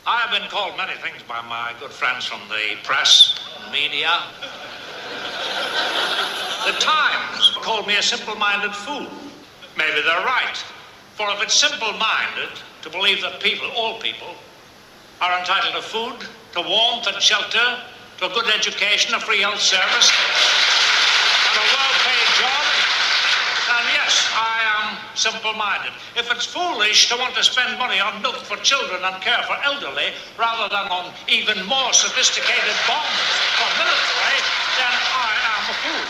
I have been called many things by my good friends from the press, media. The Times called me a simple-minded fool. Maybe they're right. For if it's simple-minded to believe that people, all people, are entitled to food, to warmth and shelter, to a good education, a free health service, and a well-paid job, then yes, I am simple-minded. If it's foolish to want to spend money on milk for children and care for elderly, rather than on even more sophisticated bombs for military, then I am a fool.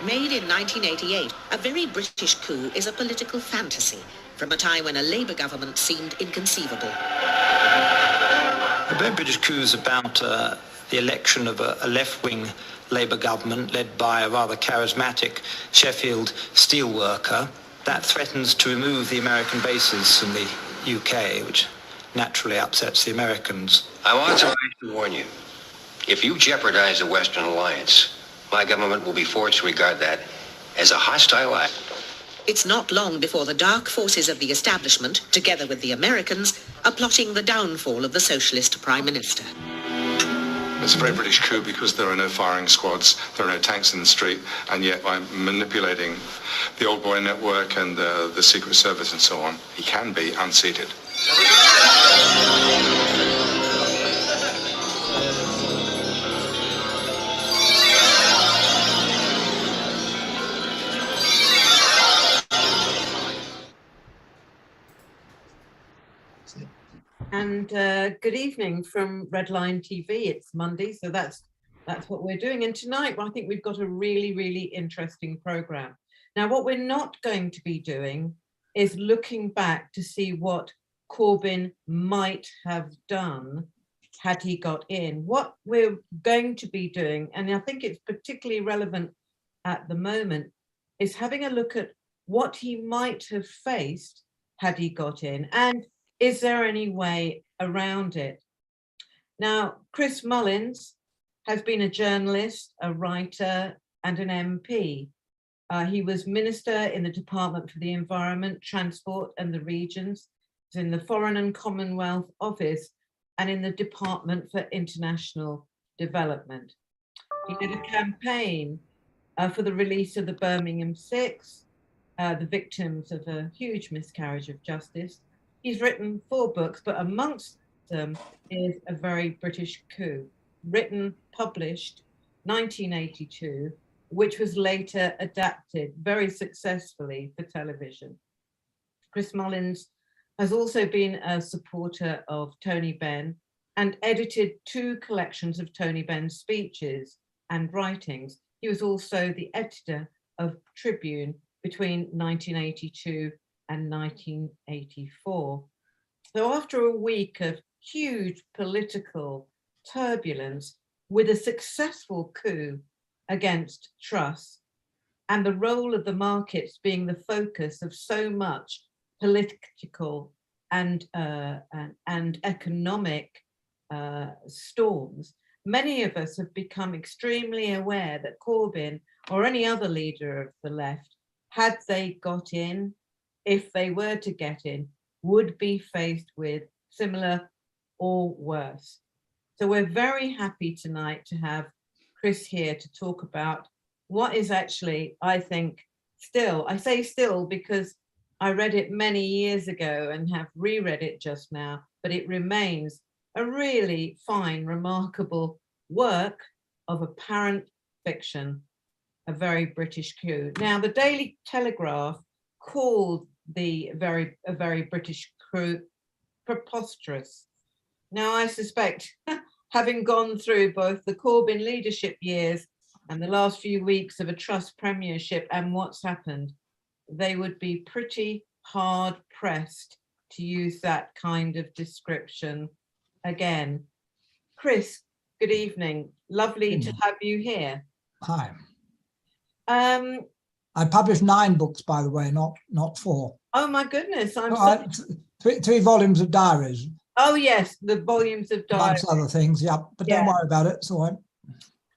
Made in 1988, a very British coup is a political fantasy from a time when a Labour government seemed inconceivable. A very British coup is about the election of a left-wing Labour government led by a rather charismatic Sheffield steelworker that threatens to remove the American bases from the UK, which naturally upsets the Americans. I want to warn you. If you jeopardize the Western alliance, my government will be forced to regard that as a hostile act. It's not long before the dark forces of the establishment, together with the Americans, are plotting the downfall of the socialist Prime Minister. It's a very British coup because there are no firing squads, there are no tanks in the street, and yet by manipulating the old boy network and the Secret Service and so on, he can be unseated. And good evening from Redline TV. It's Monday, so that's what we're doing. And tonight, I think we've got a really, really interesting program. Now, what we're not going to be doing is looking back to see what Corbyn might have done had he got in. What we're going to be doing, and I think it's particularly relevant at the moment, is having a look at what he might have faced had he got in, and is there any way around it? Now, Chris Mullins has been a journalist, a writer, and an MP. He was Minister in the Department for the Environment, Transport and the Regions, in the Foreign and Commonwealth Office, and in the Department for International Development. He did a campaign for the release of the Birmingham Six, the victims of a huge miscarriage of justice. He's written 4 books, but amongst them is A Very British Coup, written, published 1982, which was later adapted very successfully for television. Chris Mullins has also been a supporter of Tony Benn and edited 2 collections of Tony Benn's speeches and writings. He was also the editor of Tribune between 1982 and 1984. So after a week of huge political turbulence with a successful coup against Truss and the role of the markets being the focus of so much political and economic storms, many of us have become extremely aware that Corbyn or any other leader of the left, had they got in, if they were to get in, would be faced with similar or worse. So we're very happy tonight to have Chris here to talk about what is actually, I think, still, I say still because I read it many years ago and have reread it just now, but it remains a really fine, remarkable work of apparent fiction, A Very British Coup. Now, the Daily Telegraph called A Very British Coup preposterous. Now, I suspect, having gone through both the Corbyn leadership years and the last few weeks of a Truss premiership and what's happened, they would be pretty hard pressed to use that kind of description again. Chris, good evening. Lovely to have you here. Hi. I published 9 books, by the way, not 4. Oh my goodness! Three volumes of diaries. Oh yes, the volumes of diaries. Amongst other things, yeah. But don't worry about it. It's all right.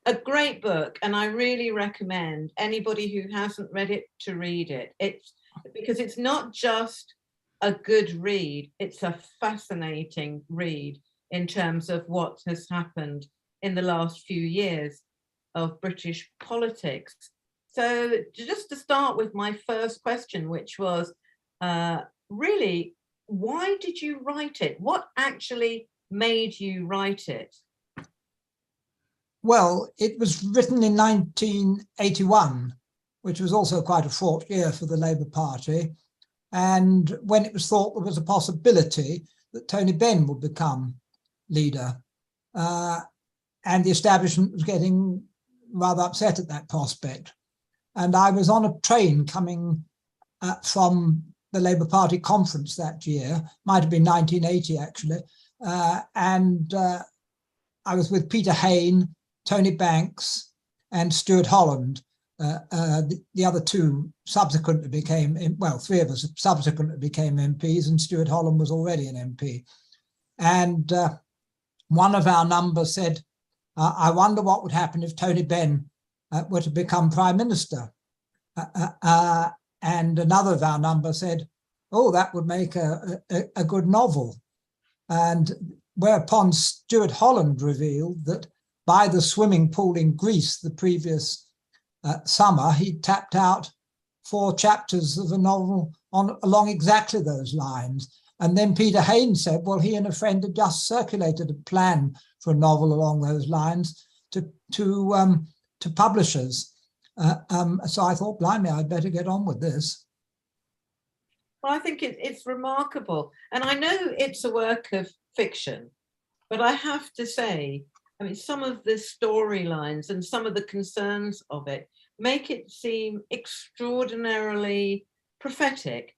A great book, and I really recommend anybody who hasn't read it to read it. It's because it's not just a good read. It's a fascinating read in terms of what has happened in the last few years of British politics. So just to start with my first question, which was really, why did you write it? What actually made you write it? Well, it was written in 1981, which was also quite a fraught year for the Labour Party. And when it was thought there was a possibility that Tony Benn would become leader. And the establishment was getting rather upset at that prospect. And I was on a train coming from the Labour Party conference that year, might have been 1980 actually. And I was with Peter Hain, Tony Banks and Stuart Holland. The other two subsequently became, well, three of us subsequently became MPs, and Stuart Holland was already an MP. And one of our numbers said, I wonder what would happen if Tony Benn were to become Prime Minister. And another of our numbers said, oh, that would make a good novel. And whereupon Stuart Holland revealed that by the swimming pool in Greece the previous summer, he tapped out 4 chapters of a novel along exactly those lines. And then Peter Hain said, well, he and a friend had just circulated a plan for a novel along those lines to publishers. So I thought, blimey, I'd better get on with this. Well, I think it's remarkable. And I know it's a work of fiction, but I have to say, I mean, some of the storylines and some of the concerns of it make it seem extraordinarily prophetic.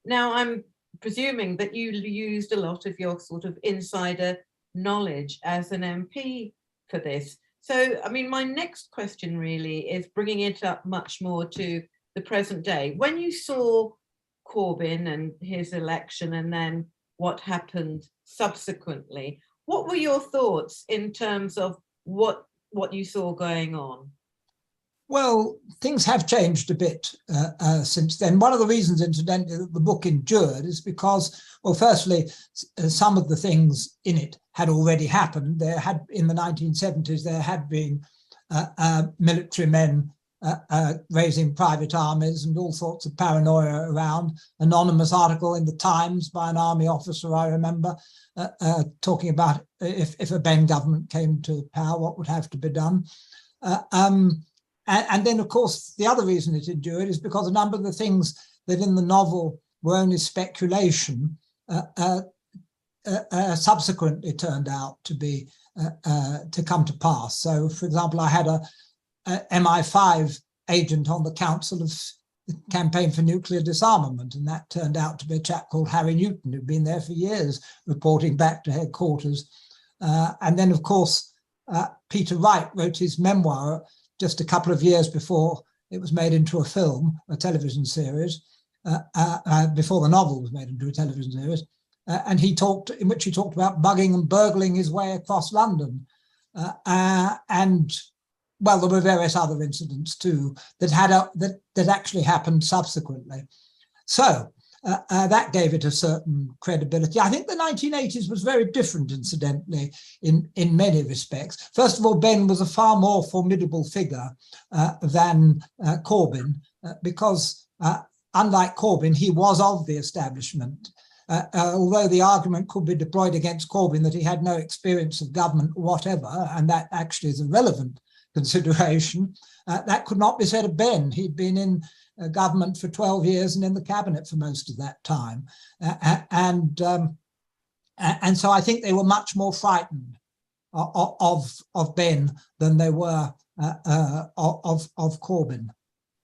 Now, I'm presuming that you used a lot of your sort of insider knowledge as an MP for this. So, I mean, my next question really is bringing it up much more to the present day. When you saw Corbyn and his election and then what happened subsequently, what were your thoughts in terms of what you saw going on? Well, things have changed a bit since then. One of the reasons, incidentally, that the book endured is because, well, firstly, some of the things in it had already happened. There had, in the 1970s, there had been military men raising private armies and all sorts of paranoia around. Anonymous article in the Times by an army officer, I remember, talking about if a Benn government came to power, what would have to be done. And then, of course, the other reason it endured is because a number of the things that in the novel were only speculation subsequently turned out to be to come to pass. So, for example, I had a MI5 agent on the Council of the Campaign for Nuclear Disarmament, and that turned out to be a chap called Harry Newton, who'd been there for years, reporting back to headquarters. And then, of course, Peter Wright wrote his memoir just a couple of years before it was made into a film, a television series, before the novel was made into a television series. And in which he talked about bugging and burgling his way across London. And well, there were various other incidents too that actually happened subsequently. So that gave it a certain credibility. I think the 1980s was very different, incidentally, in many respects. First of all, Benn was a far more formidable figure than Corbyn, because unlike Corbyn, he was of the establishment. Although the argument could be deployed against Corbyn that he had no experience of government whatever, and that actually is a relevant consideration, that could not be said of Benn. He'd been in government for 12 years and in the cabinet for most of that time. And so I think they were much more frightened of Benn than they were of Corbyn.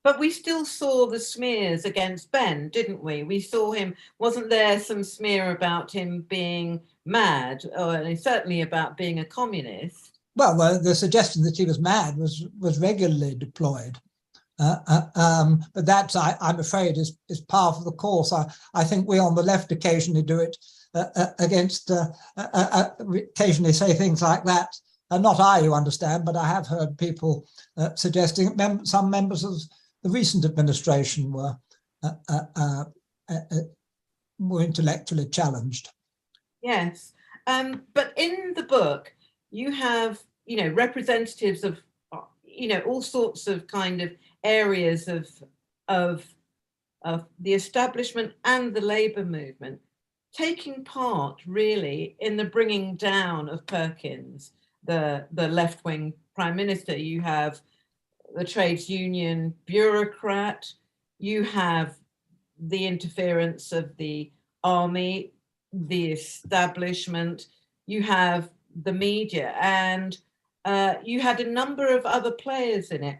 But we still saw the smears against Benn, didn't we? We saw him, wasn't there some smear about him being mad, or certainly about being a communist? Well, the suggestion that he was mad was regularly deployed. But that, I'm afraid, is par for the course. I think we on the left occasionally do it against, occasionally say things like that. Not I, you understand, but I have heard people suggesting some members of the recent administration were more intellectually challenged. Yes, but in the book, you have, representatives of, all sorts of kind of areas of the establishment and the labour movement taking part really in the bringing down of Perkins, the left-wing prime minister. You have the trades union bureaucrat, you have the interference of the army, the establishment, you have the media, and you had a number of other players in it.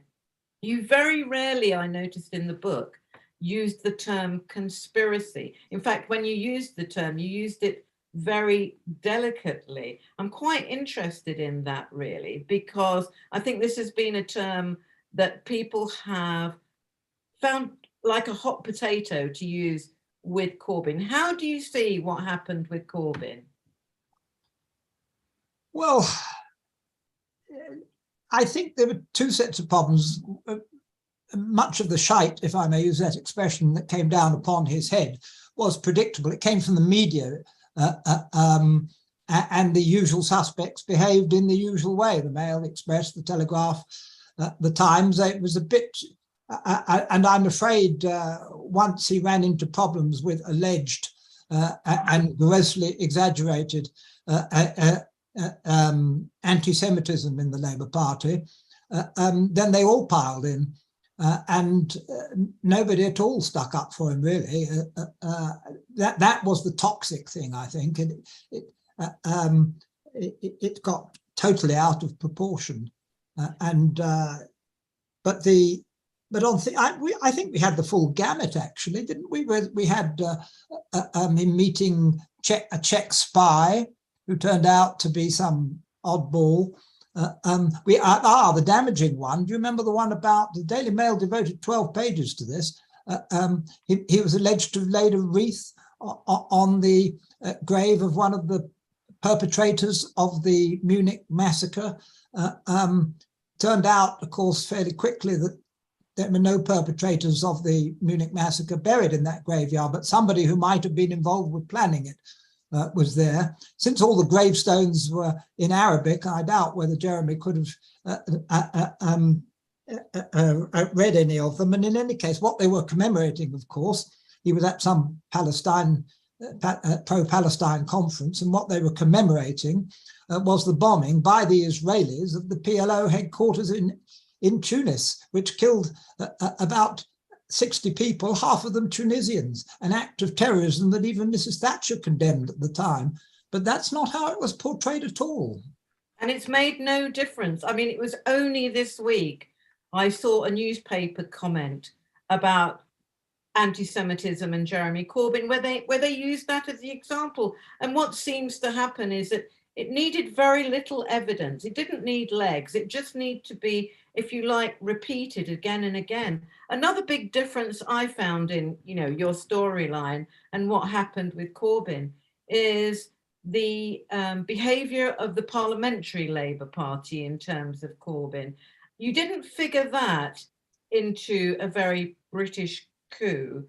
You very rarely, I noticed in the book, used the term conspiracy. In fact, when you used the term, you used it very delicately. I'm quite interested in that, really, because I think this has been a term that people have found like a hot potato to use with Corbyn. How do you see what happened with Corbyn? Well, I think there were two sets of problems. Much of the shite, if I may use that expression, that came down upon his head was predictable. It came from the media, and the usual suspects behaved in the usual way. The Mail, the Express, the Telegraph, the Times. It was a bit, and I'm afraid once he ran into problems with alleged and grossly exaggerated anti-Semitism in the Labour Party, then they all piled in. And nobody at all stuck up for him, really. That was the toxic thing, I think. It got totally out of proportion. I think we had the full gamut, actually, didn't we? We had him meeting a Czech spy who turned out to be some oddball. The damaging one. Do you remember the one about the Daily Mail devoted 12 pages to this? He was alleged to have laid a wreath on the grave of one of the perpetrators of the Munich massacre. Turned out, of course, fairly quickly that there were no perpetrators of the Munich massacre buried in that graveyard, but somebody who might have been involved with planning it was there. Since all the gravestones were in Arabic, I doubt whether Jeremy could have read any of them. And in any case, what they were commemorating, of course, he was at some pro-Palestine conference, and what they were commemorating was the bombing by the Israelis of the PLO headquarters in Tunis, which killed about 60 people, half of them Tunisians, an act of terrorism that even Mrs. Thatcher condemned at the time. But that's not how it was portrayed at all. And it's made no difference. I mean, it was only this week I saw a newspaper comment about anti-Semitism and Jeremy Corbyn, where they used that as the example. And what seems to happen is that it needed very little evidence. It didn't need legs. It just needed to be, if you like, repeated again and again. Another big difference I found in, your storyline and what happened with Corbyn is the behaviour of the Parliamentary Labour Party in terms of Corbyn. You didn't figure that into a very British coup.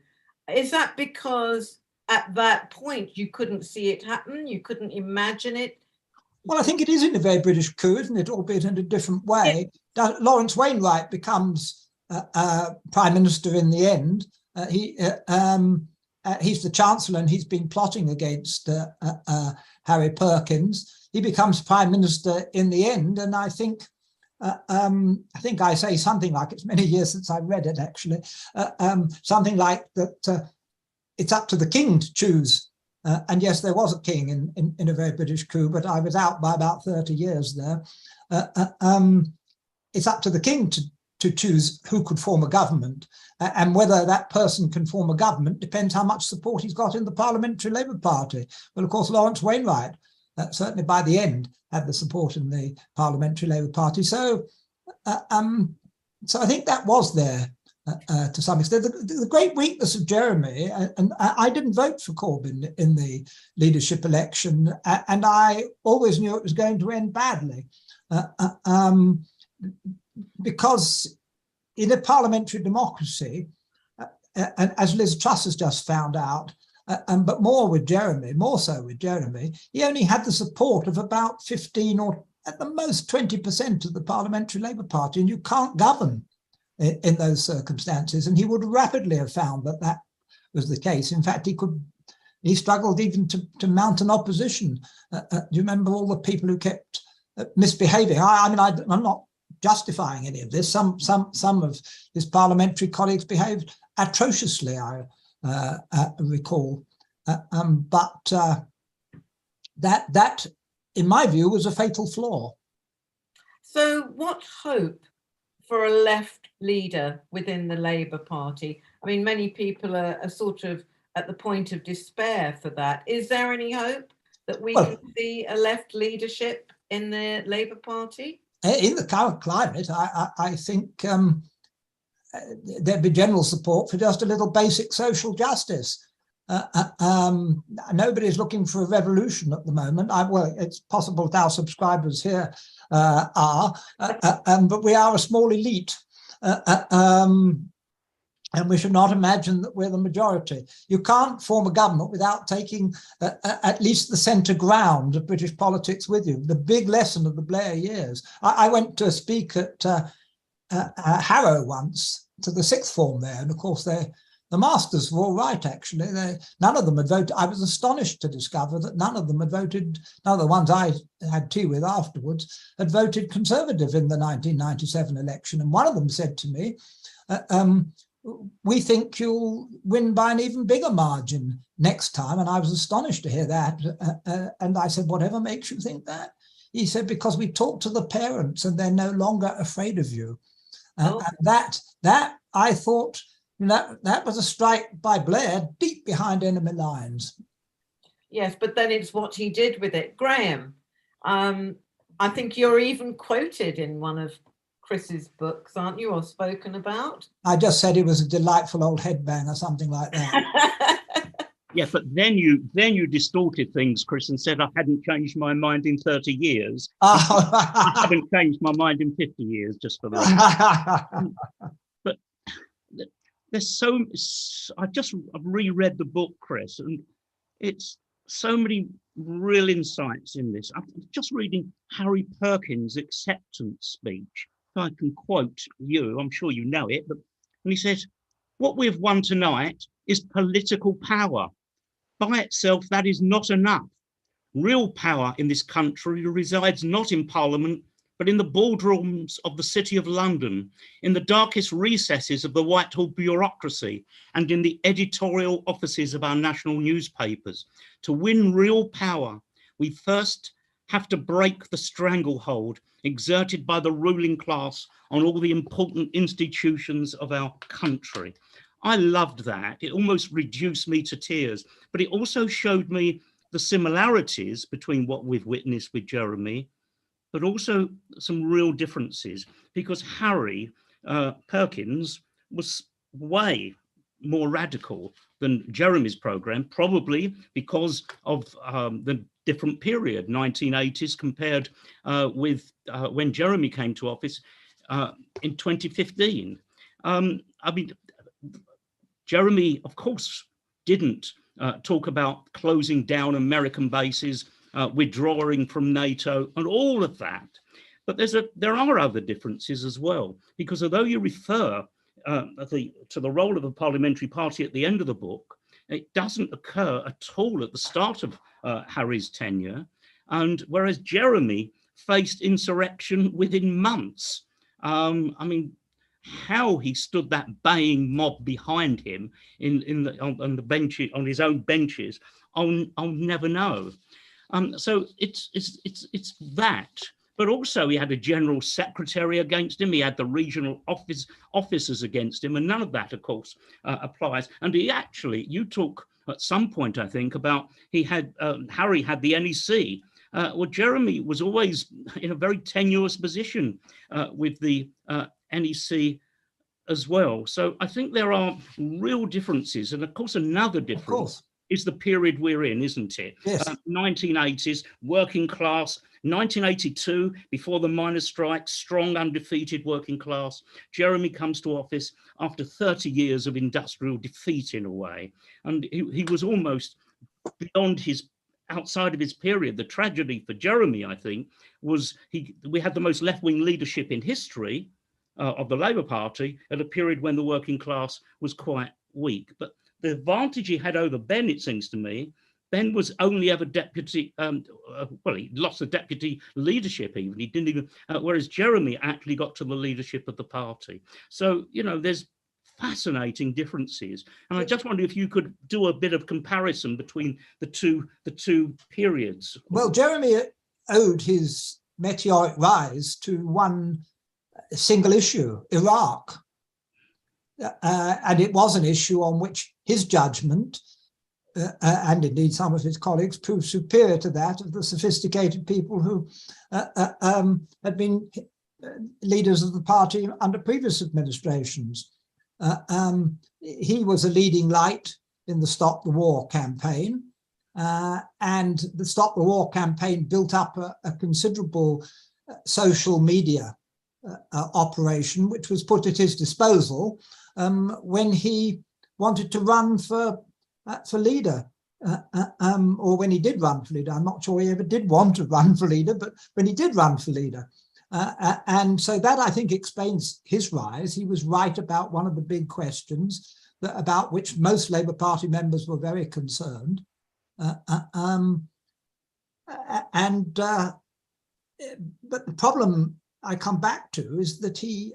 Is that because at that point you couldn't see it happen? You couldn't imagine it? Well, I think it is in a very British coup, isn't it? Albeit in a different way. Lawrence Wainwright becomes Prime Minister in the end. He's the Chancellor and he's been plotting against Harry Perkins. He becomes Prime Minister in the end, and I think I say something like, it's many years since I read it actually, something like that it's up to the king to choose. And yes, there was a king in a very British coup, but I was out by about 30 years there. It's up to the king to choose who could form a government, and whether that person can form a government depends how much support he's got in the Parliamentary Labour Party. Well, of course, Lawrence Wainwright, certainly by the end, had the support in the Parliamentary Labour Party. So I think that was there to some extent. The great weakness of Jeremy, and I didn't vote for Corbyn in the leadership election, and I always knew it was going to end badly. Because in a parliamentary democracy, and as Liz Truss has just found out, but more so with Jeremy, he only had the support of about 15 or at the most 20% of the Parliamentary Labour Party, and you can't govern in those circumstances. And he would rapidly have found that that was the case. In fact, he struggled even to mount an opposition. Do you remember all the people who kept misbehaving? I'm not justifying any of this. Some of his parliamentary colleagues behaved atrociously, I recall. But that, in my view, was a fatal flaw. So what hope for a left leader within the Labour Party? I mean, many people are sort of at the point of despair for that. Is there any hope that we can see a left leadership in the Labour Party? In the current climate, I think there'd be general support for just a little basic social justice. Nobody's looking for a revolution at the moment. Well, it's possible that our subscribers here are, but we are a small elite. And we should not imagine that we're the majority. You can't form a government without taking at least the centre ground of British politics with you. The big lesson of the Blair years. I went to speak at Harrow once to the sixth form there, and of course the masters were all right, actually. None of them had voted. I was astonished to discover that none of them had voted, none of the ones I had tea with afterwards, had voted Conservative in the 1997 election. And one of them said to me, we think you'll win by an even bigger margin next time. And I was astonished to hear that. And I said, whatever makes you think that? He said, because we talked to the parents and they're no longer afraid of you. And that I thought, that was a strike by Blair deep behind enemy lines. Yes, but then it's what he did with it. Graham, I think you're even quoted in one of Chris's books, aren't you, or spoken about? I just said he was a delightful old headbang or something like that. Yeah, but then you distorted things, Chris, and said I hadn't changed my mind in 30 years. I haven't changed my mind in 50 years, just for that. But there's I've reread the book, Chris, and it's so many real insights in this. I'm just reading Harry Perkins' acceptance speech. I can quote you, I'm sure you know it, but and he says, what we have won tonight is political power. By itself, that is not enough. Real power in this country resides not in Parliament, but in the boardrooms of the City of London, in the darkest recesses of the Whitehall bureaucracy, and in the editorial offices of our national newspapers. To win real power, we first have to break the stranglehold exerted by the ruling class on all the important institutions of our country. I loved that. It almost reduced me to tears, but it also showed me the similarities between what we've witnessed with Jeremy, but also some real differences, because Harry Perkins was way more radical than Jeremy's programme, probably because of the different period, 1980s compared with when Jeremy came to office in 2015. I mean, Jeremy, of course, didn't talk about closing down American bases, withdrawing from NATO and all of that. But there are other differences as well, because although you refer to the role of a parliamentary party at the end of the book, it doesn't occur at all at the start of Harry's tenure. And whereas Jeremy faced insurrection within months, I mean, how he stood that baying mob behind him on the bench, on his own benches, I'll never know. So it's that. But also he had a general secretary against him. He had the regional officers against him, and none of that, of course, applies. And he actually, you talk at some point, I think, about Harry had the NEC. Well, Jeremy was always in a very tenuous position with the NEC as well. So I think there are real differences. And of course, another difference is the period we're in, isn't it? Yes. 1980s, working class. 1982, before the miners' strike, strong, undefeated working class. Jeremy comes to office after 30 years of industrial defeat in a way. And he was almost beyond outside of his period. The tragedy for Jeremy, I think, was we had the most left-wing leadership in history of the Labour Party at a period when the working class was quite weak. But the advantage he had over Ben, it seems to me, Ben was only ever deputy, well, he lost the deputy leadership even, he didn't even, whereas Jeremy actually got to the leadership of the party. So, you know, there's fascinating differences. And I just wonder if you could do a bit of comparison between the two periods. Well, Jeremy owed his meteoric rise to one single issue, Iraq. And it was an issue on which his judgment, and indeed some of his colleagues, proved superior to that of the sophisticated people who had been leaders of the party under previous administrations. He was a leading light in the Stop the War campaign, and the Stop the War campaign built up a considerable social media operation, which was put at his disposal when he wanted to run for leader, or when he did run for leader. I'm not sure he ever did want to run for leader, but when he did run for leader. And so that, I think, explains his rise. He was right about one of the big questions about which most Labour Party members were very concerned. But the problem I come back to is that he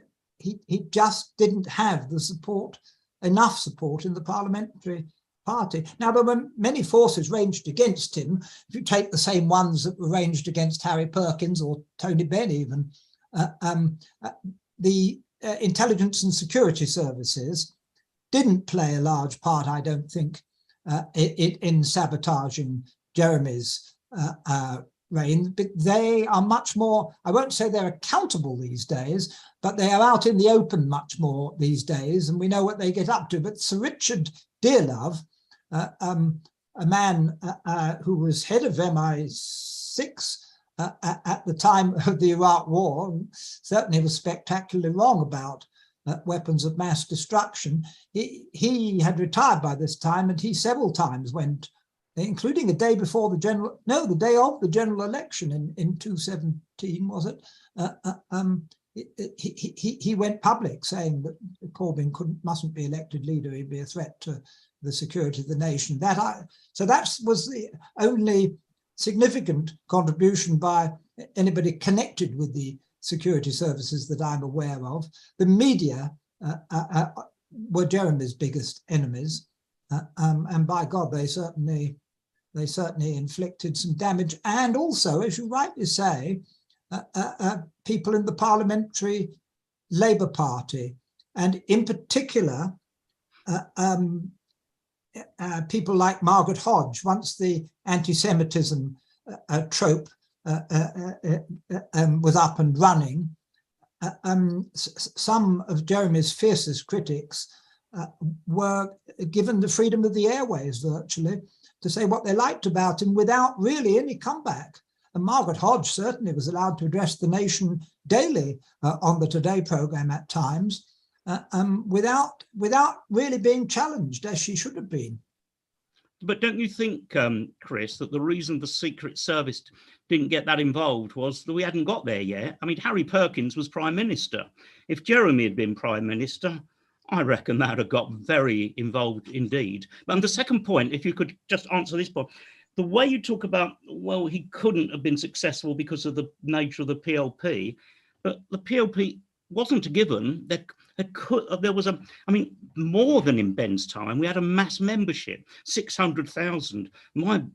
just didn't have the support, enough support in the parliamentary party. Now, there were many forces ranged against him. If you take the same ones that were ranged against Harry Perkins or Tony Benn even, the intelligence and security services didn't play a large part, I don't think, in sabotaging Jeremy's reign. But they are much more, I won't say they're accountable these days, but they are out in the open much more these days, and we know what they get up to. But Sir Richard Dearlove, a man who was head of MI6 at the time of the Iraq War, certainly was spectacularly wrong about weapons of mass destruction. He had retired by this time, and he several times went, including the day before the the day of the general election in 2017, was it? He went public saying that Corbyn mustn't be elected leader, he'd be a threat to the security of the nation. So that was the only significant contribution by anybody connected with the security services that I'm aware of. The media were Jeremy's biggest enemies, and by God, they certainly inflicted some damage. And also, as you rightly say, people in the parliamentary Labour Party, and in particular, people like Margaret Hodge. Once the anti-Semitism trope was up and running, some of Jeremy's fiercest critics were given the freedom of the airways virtually to say what they liked about him without really any comeback. And Margaret Hodge certainly was allowed to address the nation daily on the Today programme at times, without really being challenged, as she should have been. But don't you think, Chris, that the reason the Secret Service didn't get that involved was that we hadn't got there yet? I mean, Harry Perkins was Prime Minister. If Jeremy had been Prime Minister, I reckon that would have got very involved indeed. And the second point, if you could just answer this point, the way you talk about, well, he couldn't have been successful because of the nature of the PLP, but the PLP wasn't a given. There was more than in Ben's time. We had a mass membership, 600,000.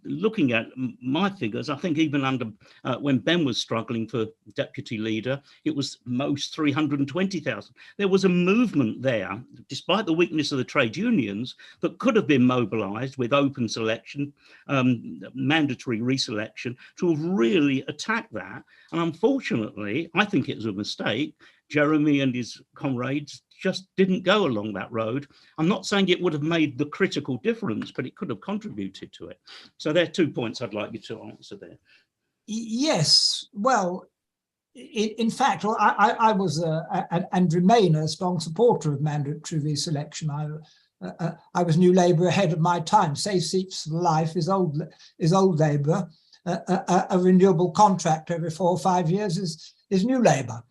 Looking at my figures, I think even under when Ben was struggling for deputy leader, it was most 320,000. There was a movement there, despite the weakness of the trade unions, that could have been mobilised with open selection, mandatory reselection, to have really attacked that. And unfortunately, I think it was a mistake. Jeremy and his comrades just didn't go along that road. I'm not saying it would have made the critical difference, but it could have contributed to it. So there are 2 points I'd like you to answer there. Yes, well, in fact, I was and remain a strong supporter of mandatory reselection. I was New Labour ahead of my time. Safe seats for life is old Labour. A renewable contract every 4 or 5 years is New Labour.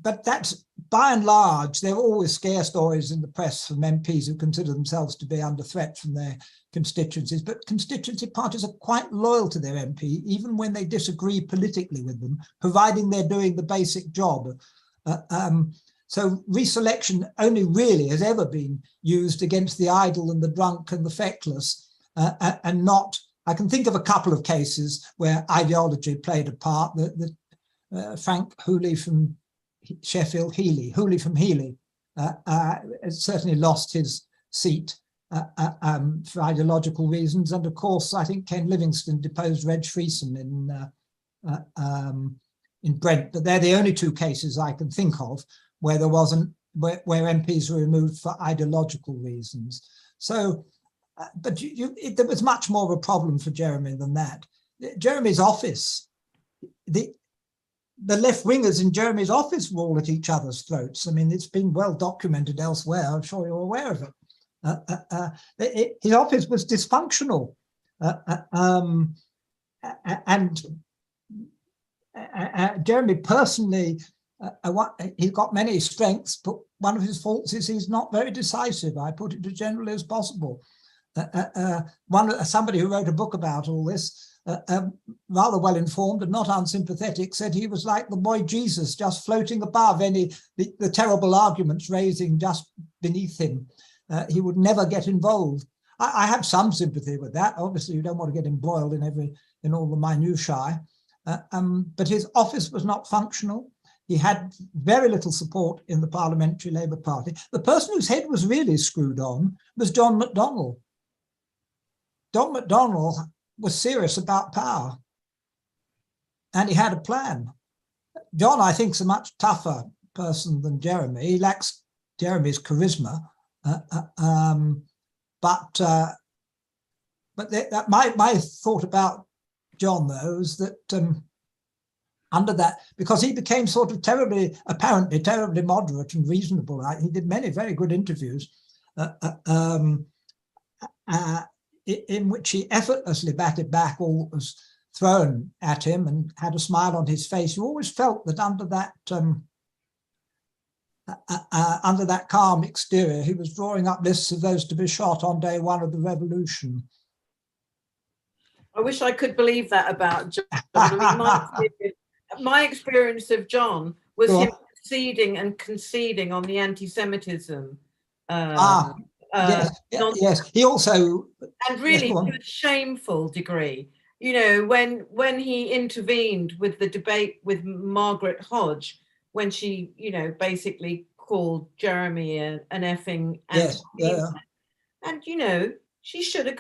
But that's, by and large, there are always scare stories in the press from MPs who consider themselves to be under threat from their constituencies. But constituency parties are quite loyal to their MP, even when they disagree politically with them, providing they're doing the basic job. So reselection only really has ever been used against the idle and the drunk and the feckless, and not, I can think of a couple of cases where ideology played a part. Frank Hooley from Sheffield, Hooley from Healy, certainly lost his seat for ideological reasons. And of course, I think Ken Livingstone deposed Reg Friesen in Brent. But they're the only 2 cases I can think of where there wasn't, where MPs were removed for ideological reasons. So, but there was much more of a problem for Jeremy than that. Jeremy's office, the left-wingers in Jeremy's office were all at each other's throats. I mean, it's been well documented elsewhere. I'm sure you're aware of it. His office was dysfunctional. And Jeremy personally, he's got many strengths, but one of his faults is he's not very decisive. I put it as generally as possible. Somebody who wrote a book about all this, rather well informed and not unsympathetic, said he was like the boy Jesus, just floating above the terrible arguments raising just beneath him. He would never get involved. I have some sympathy with that. Obviously, you don't want to get embroiled in all the minutiae. But his office was not functional. He had very little support in the Parliamentary Labour Party. The person whose head was really screwed on was John McDonnell. John McDonnell was serious about power, and he had a plan. John, I think, is a much tougher person than Jeremy. He lacks Jeremy's charisma, but my thought about John, though, is that under that, because he became sort of apparently terribly moderate and reasonable. He did many very good interviews. In which he effortlessly batted back all that was thrown at him and had a smile on his face. You always felt that under that calm exterior, he was drawing up lists of those to be shot on day 1 of the revolution. I wish I could believe that about John. I mean, my experience of John was him conceding on the anti-Semitism. Yes, he also, and really to a shameful degree. You know, when he intervened with the debate with Margaret Hodge, when she, basically called Jeremy an effing and she could have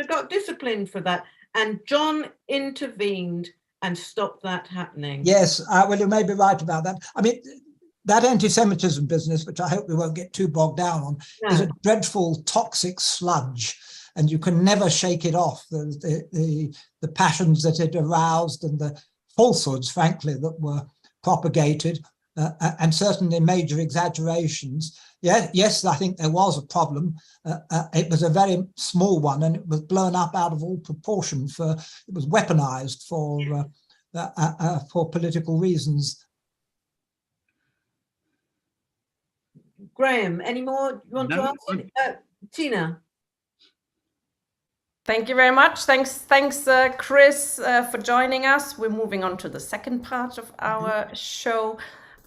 got disciplined for that. And John intervened and stopped that happening. Yes, well, you may be right about that. I mean, that anti-Semitism business, which I hope we won't get too bogged down on, is a dreadful toxic sludge, and you can never shake it off. The passions that it aroused and the falsehoods, frankly, that were propagated, and certainly major exaggerations. Yes, I think there was a problem. It was a very small one, and it was blown up out of all proportion. It was weaponized for political reasons. Graham, any more you want to ask? Tina. Thank you very much. Thanks, Chris, for joining us. We're moving on to the second part of our show,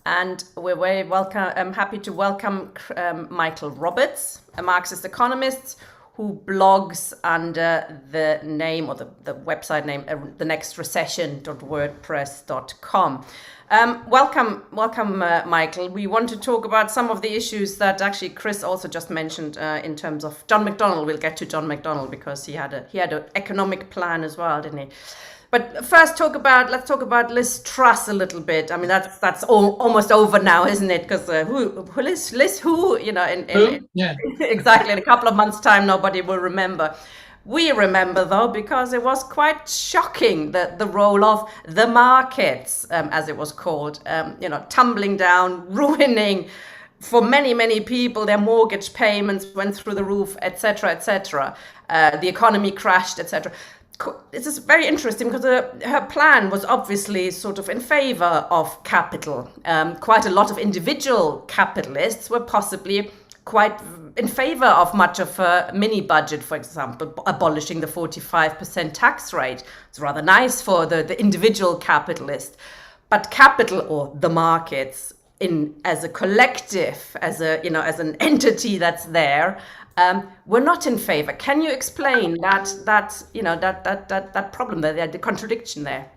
and we're very welcome. I'm happy to welcome Michael Roberts, a Marxist economist who blogs under the name or the website name thenextrecession.wordpress.com. Welcome, Michael. We want to talk about some of the issues that actually Chris also just mentioned in terms of John McDonnell. We'll get to John McDonnell because he had an economic plan as well, didn't he? But first, let's talk about Liz Truss a little bit. I mean, that's almost over now, isn't it? Because who Liz who? You know, yeah, exactly. In a couple of months' time, nobody will remember. We remember, though, because it was quite shocking that the role of the markets, as it was called, tumbling down, ruining for many, many people. Their mortgage payments went through the roof, etc., etc. The economy crashed, etc. This is very interesting because her plan was obviously sort of in favor of capital. Quite a lot of individual capitalists were possibly quite in favor of much of a mini budget, for example, abolishing the 45% tax rate. It's rather nice for the individual capitalist. But capital, or the markets, as a collective, as an entity that's there, we're not in favor. Can you explain that problem there, the contradiction there?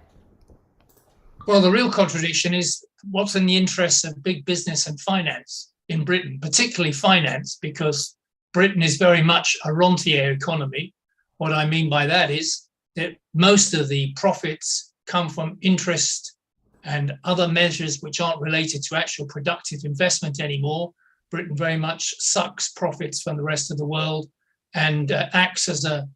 Well, the real contradiction is what's in the interests of big business and finance in Britain, particularly finance, because Britain is very much a rentier economy. What I mean by that is that most of the profits come from interest and other measures which aren't related to actual productive investment anymore. Britain very much sucks profits from the rest of the world and acts as a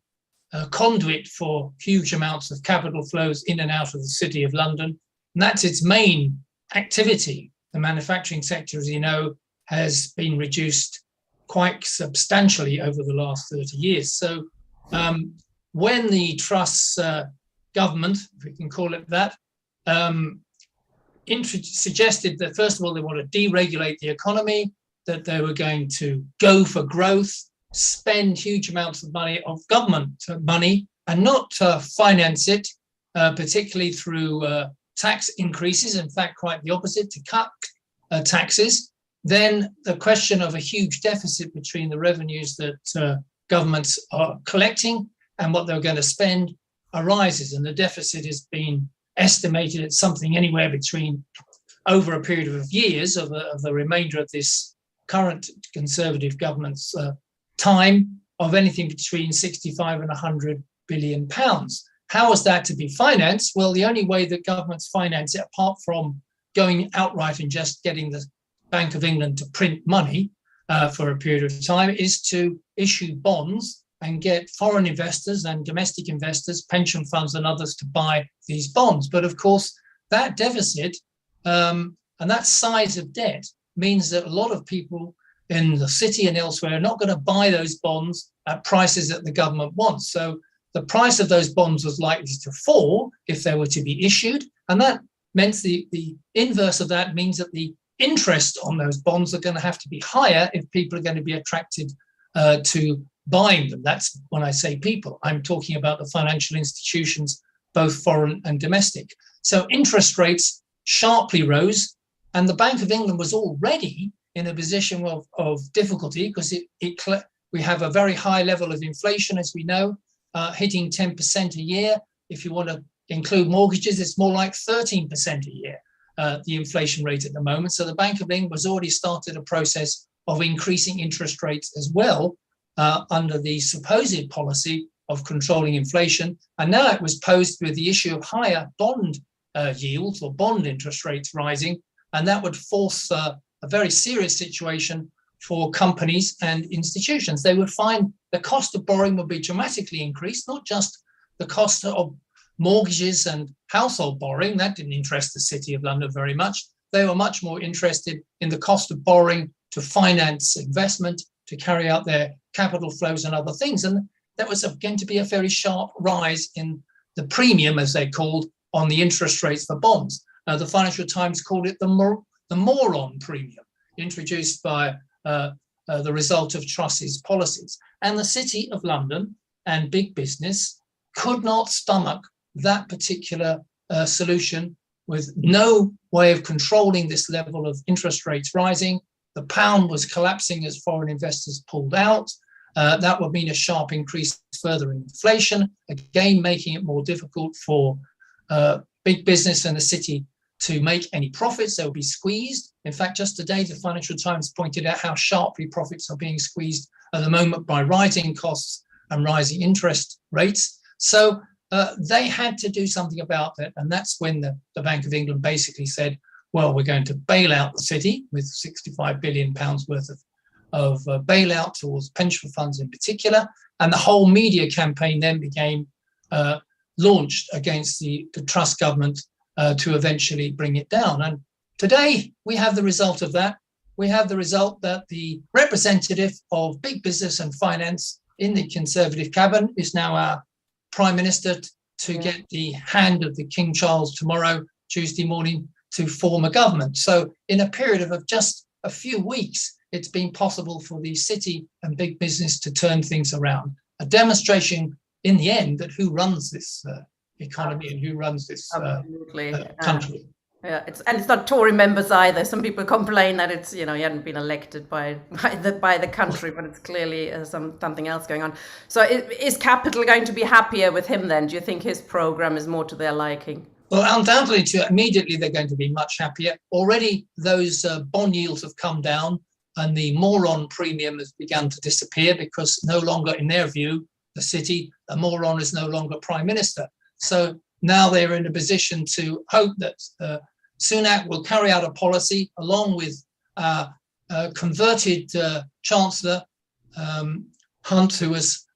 conduit for huge amounts of capital flows in and out of the City of London. And that's its main activity. The manufacturing sector, as you know, has been reduced quite substantially over the last 30 years. So when the Truss government, if we can call it that, suggested that, first of all, they want to deregulate the economy, that they were going to go for growth, spend huge amounts of money, of government money, and not finance it, particularly through tax increases, in fact, quite the opposite, to cut taxes, then the question of a huge deficit between the revenues that governments are collecting and what they're going to spend arises. And the deficit has been estimated at something anywhere between, over a period of years, of the remainder of this current Conservative government's time, of anything between 65 and 100 billion pounds. How is that to be financed? Well, the only way that governments finance it, apart from going outright and just getting the Bank of England to print money for a period of time, is to issue bonds and get foreign investors and domestic investors, pension funds and others, to buy these bonds. But of course, that deficit and that size of debt means that a lot of people in the city and elsewhere are not going to buy those bonds at prices that the government wants. So the price of those bonds was likely to fall if they were to be issued. And that meant the inverse of that means that the interest on those bonds are going to have to be higher if people are going to be attracted to buying them. That's when I say people, I'm talking about the financial institutions, both foreign and domestic. So interest rates sharply rose, and the Bank of England was already in a position of difficulty because we have a very high level of inflation, as we know, hitting 10% a year. If you want to include mortgages, it's more like 13% a year, the inflation rate at the moment. So the Bank of England was already started a process of increasing interest rates as well, under the supposed policy of controlling inflation. And now it was posed with the issue of higher bond yields or bond interest rates rising, and that would force a very serious situation for companies and institutions. They would find the cost of borrowing would be dramatically increased, not just the cost of mortgages and household borrowing. That didn't interest the City of London very much. They were much more interested in the cost of borrowing to finance investment, to carry out their capital flows and other things. And that was going to be a very sharp rise in the premium, as they called, on the interest rates for bonds. The Financial Times called it the moron premium, introduced by the result of Truss's policies. And the City of London and big business could not stomach that particular solution, with no way of controlling this level of interest rates rising. The pound was collapsing as foreign investors pulled out. That would mean a sharp increase further in inflation, again making it more difficult for big business and the city to make any profits. They'll be squeezed. In fact, just today, the Financial Times pointed out how sharply profits are being squeezed at the moment by rising costs and rising interest rates. So they had to do something about that. And that's when the Bank of England basically said, well, we're going to bail out the city with £65 billion worth of bailout towards pension funds in particular. And the whole media campaign then became launched against the Truss government to eventually bring it down. And today we have the result of that. We have the result that the representative of big business and finance in the Conservative cabinet is now our Prime Minister to get the hand of the King Charles tomorrow, Tuesday morning, to form a government. So in a period of just a few weeks, it's been possible for the city and big business to turn things around. A demonstration in the end that who runs this economy and who runs this country. Yeah, it's not Tory members either. Some people complain that it's, he hadn't been elected by the country, but it's clearly something else going on. So is Capital going to be happier with him then? Do you think his programme is more to their liking? Well, undoubtedly, immediately they're going to be much happier. Already those bond yields have come down and the moron premium has begun to disappear because no longer, in their view, the city, the moron is no longer Prime Minister. So now they're in a position to hope that Sunak will carry out a policy along with converted Chancellor Hunt, who was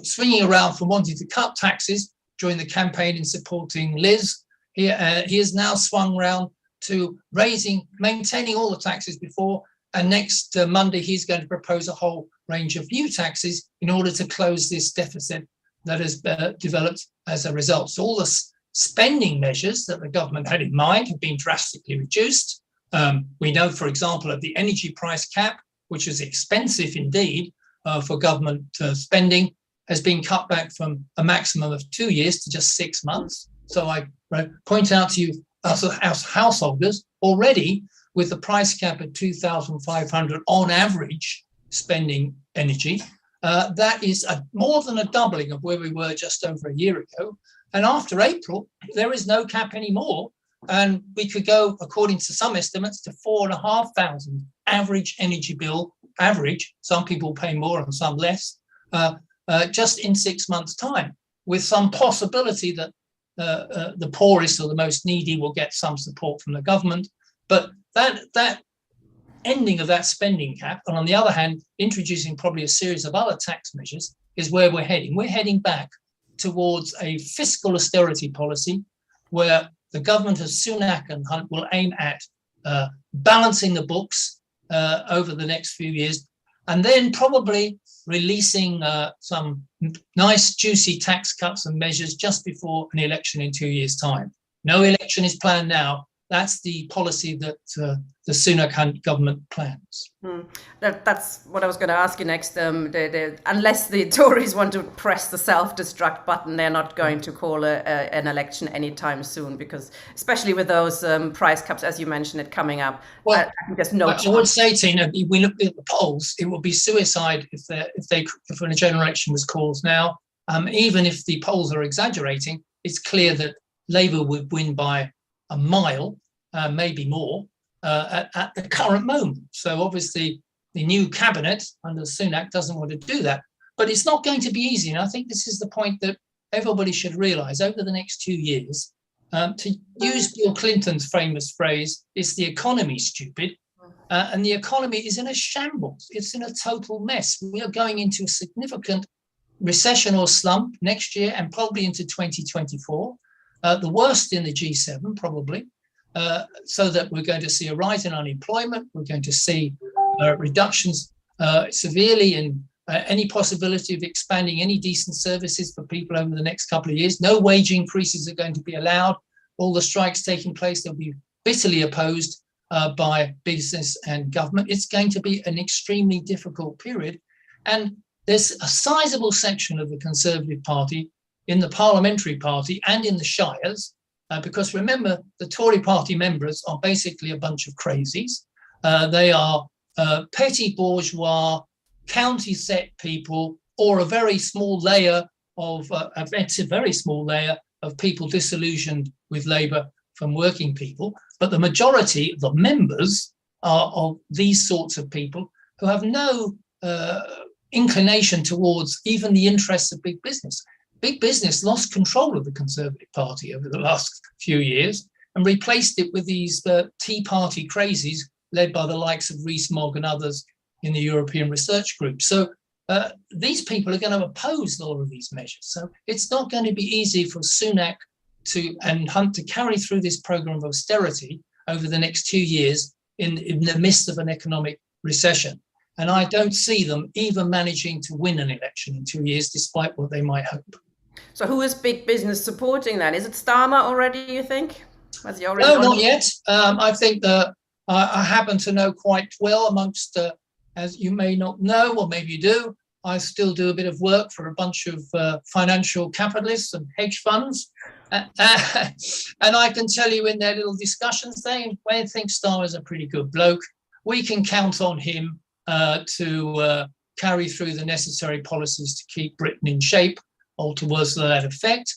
swinging around from wanting to cut taxes during the campaign in supporting Liz. He has now swung round to maintaining all the taxes before, and next Monday he's going to propose a whole range of new taxes in order to close this deficit that has developed as a result. So all the spending measures that the government had in mind have been drastically reduced. We know, for example, that the energy price cap, which is expensive indeed for government spending, has been cut back from a maximum of 2 years to just 6 months. So I point out to you, as householders, already with the price cap at 2,500 on average spending energy, that is more than a doubling of where we were just over a year ago. And after April, there is no cap anymore. And we could go, according to some estimates, to 4,500 average energy bill, some people pay more and some less, just in 6 months' time, with some possibility that the poorest or the most needy will get some support from the government. But that ending of that spending cap, and on the other hand, introducing probably a series of other tax measures, is where we're heading. We're heading back towards a fiscal austerity policy where the government of Sunak and Hunt will aim at balancing the books over the next few years, and then probably releasing some nice juicy tax cuts and measures just before an election in 2 years' time. No election is planned now. That's the policy that the Sunak Hunt government plans. That's what I was going to ask you next. Unless the Tories want to press the self-destruct button, they're not going to call an election anytime soon, because especially with those price caps, as you mentioned, it coming up, well, I think there's no chance. I would say, Tina, if we look at the polls, it would be suicide if a generation was called now. Even if the polls are exaggerating, it's clear that Labour would win by a mile, maybe more, at the current moment. So obviously the new cabinet under Sunak doesn't want to do that. But it's not going to be easy. And I think this is the point that everybody should realise over the next 2 years. To use Bill Clinton's famous phrase, it's the economy, stupid. And the economy is in a shambles. It's in a total mess. We are going into a significant recession or slump next year and probably into 2024. The worst in the G7, probably, so that we're going to see a rise in unemployment. We're going to see reductions severely in any possibility of expanding any decent services for people over the next couple of years. No wage increases are going to be allowed. All the strikes taking place, they'll be bitterly opposed by business and government. It's going to be an extremely difficult period. And there's a sizable section of the Conservative Party in the Parliamentary Party and in the Shires, because remember, the Tory party members are basically a bunch of crazies. They are petty bourgeois, county set people, or a very small layer of people disillusioned with Labour from working people, but the majority of the members are of these sorts of people who have no inclination towards even the interests of big business. Big business lost control of the Conservative Party over the last few years and replaced it with these Tea Party crazies led by the likes of Rees-Mogg and others in the European Research Group. So these people are going to oppose all of these measures. So it's not going to be easy for Sunak and Hunt to carry through this program of austerity over the next 2 years in the midst of an economic recession. And I don't see them even managing to win an election in 2 years, despite what they might hope. So who is big business supporting that? Is it Starmer already, you think? Has he already No, not yet. I think that I happen to know quite well amongst, as you may not know, or maybe you do, I still do a bit of work for a bunch of financial capitalists and hedge funds. And I can tell you in their little discussions, they think Starmer's a pretty good bloke. We can count on him to carry through the necessary policies to keep Britain in shape, or towards that effect.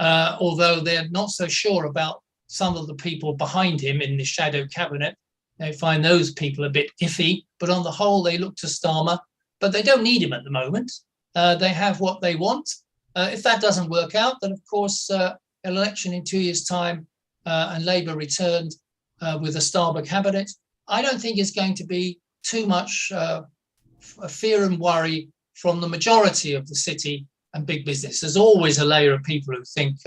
Although they're not so sure about some of the people behind him in the shadow cabinet. They find those people a bit iffy, but on the whole, they look to Starmer, but they don't need him at the moment. They have what they want. If that doesn't work out, then of course, an election in 2 years' time and Labour returned with a Starmer cabinet, I don't think it's going to be too much fear and worry from the majority of the city and big business. There's always a layer of people who think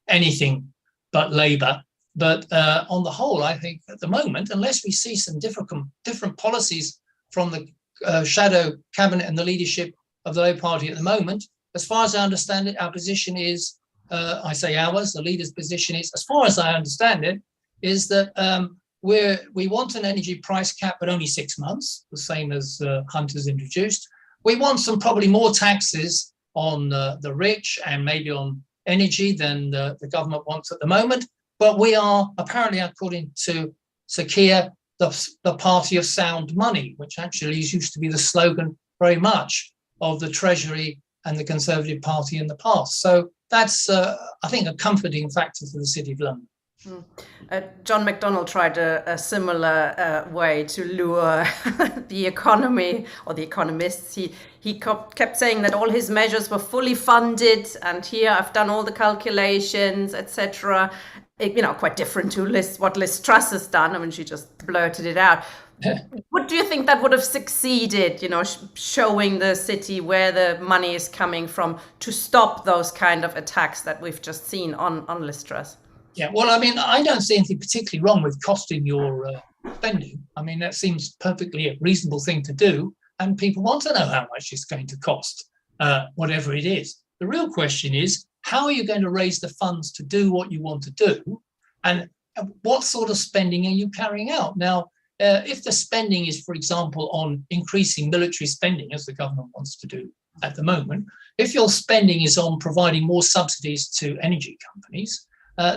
anything but Labour. But on the whole, I think at the moment, unless we see some different policies from the shadow cabinet and the leadership of the Labour Party at the moment, as far as I understand it, our position is, I say ours, the leader's position is, as far as I understand it, is that we want an energy price cap, but only 6 months, the same as Hunt has introduced. We want some probably more taxes on the rich and maybe on energy than the government wants at the moment. But we are apparently, according to Sir Keir, the party of sound money, which actually used to be the slogan very much of the Treasury and the Conservative Party in the past. So that's, I think, a comforting factor for the City of London. John McDonnell tried a similar way to lure the economy or the economists. He kept saying that all his measures were fully funded, and here I've done all the calculations, etc. Quite different to what Liz Truss has done. I mean, she just blurted it out. What do you think that would have succeeded, showing the city where the money is coming from to stop those kind of attacks that we've just seen on Liz Truss? Yeah, well, I mean, I don't see anything particularly wrong with costing your spending. I mean, that seems perfectly a reasonable thing to do. And people want to know how much it's going to cost, whatever it is. The real question is, how are you going to raise the funds to do what you want to do? And what sort of spending are you carrying out? Now, if the spending is, for example, on increasing military spending, as the government wants to do at the moment, if your spending is on providing more subsidies to energy companies,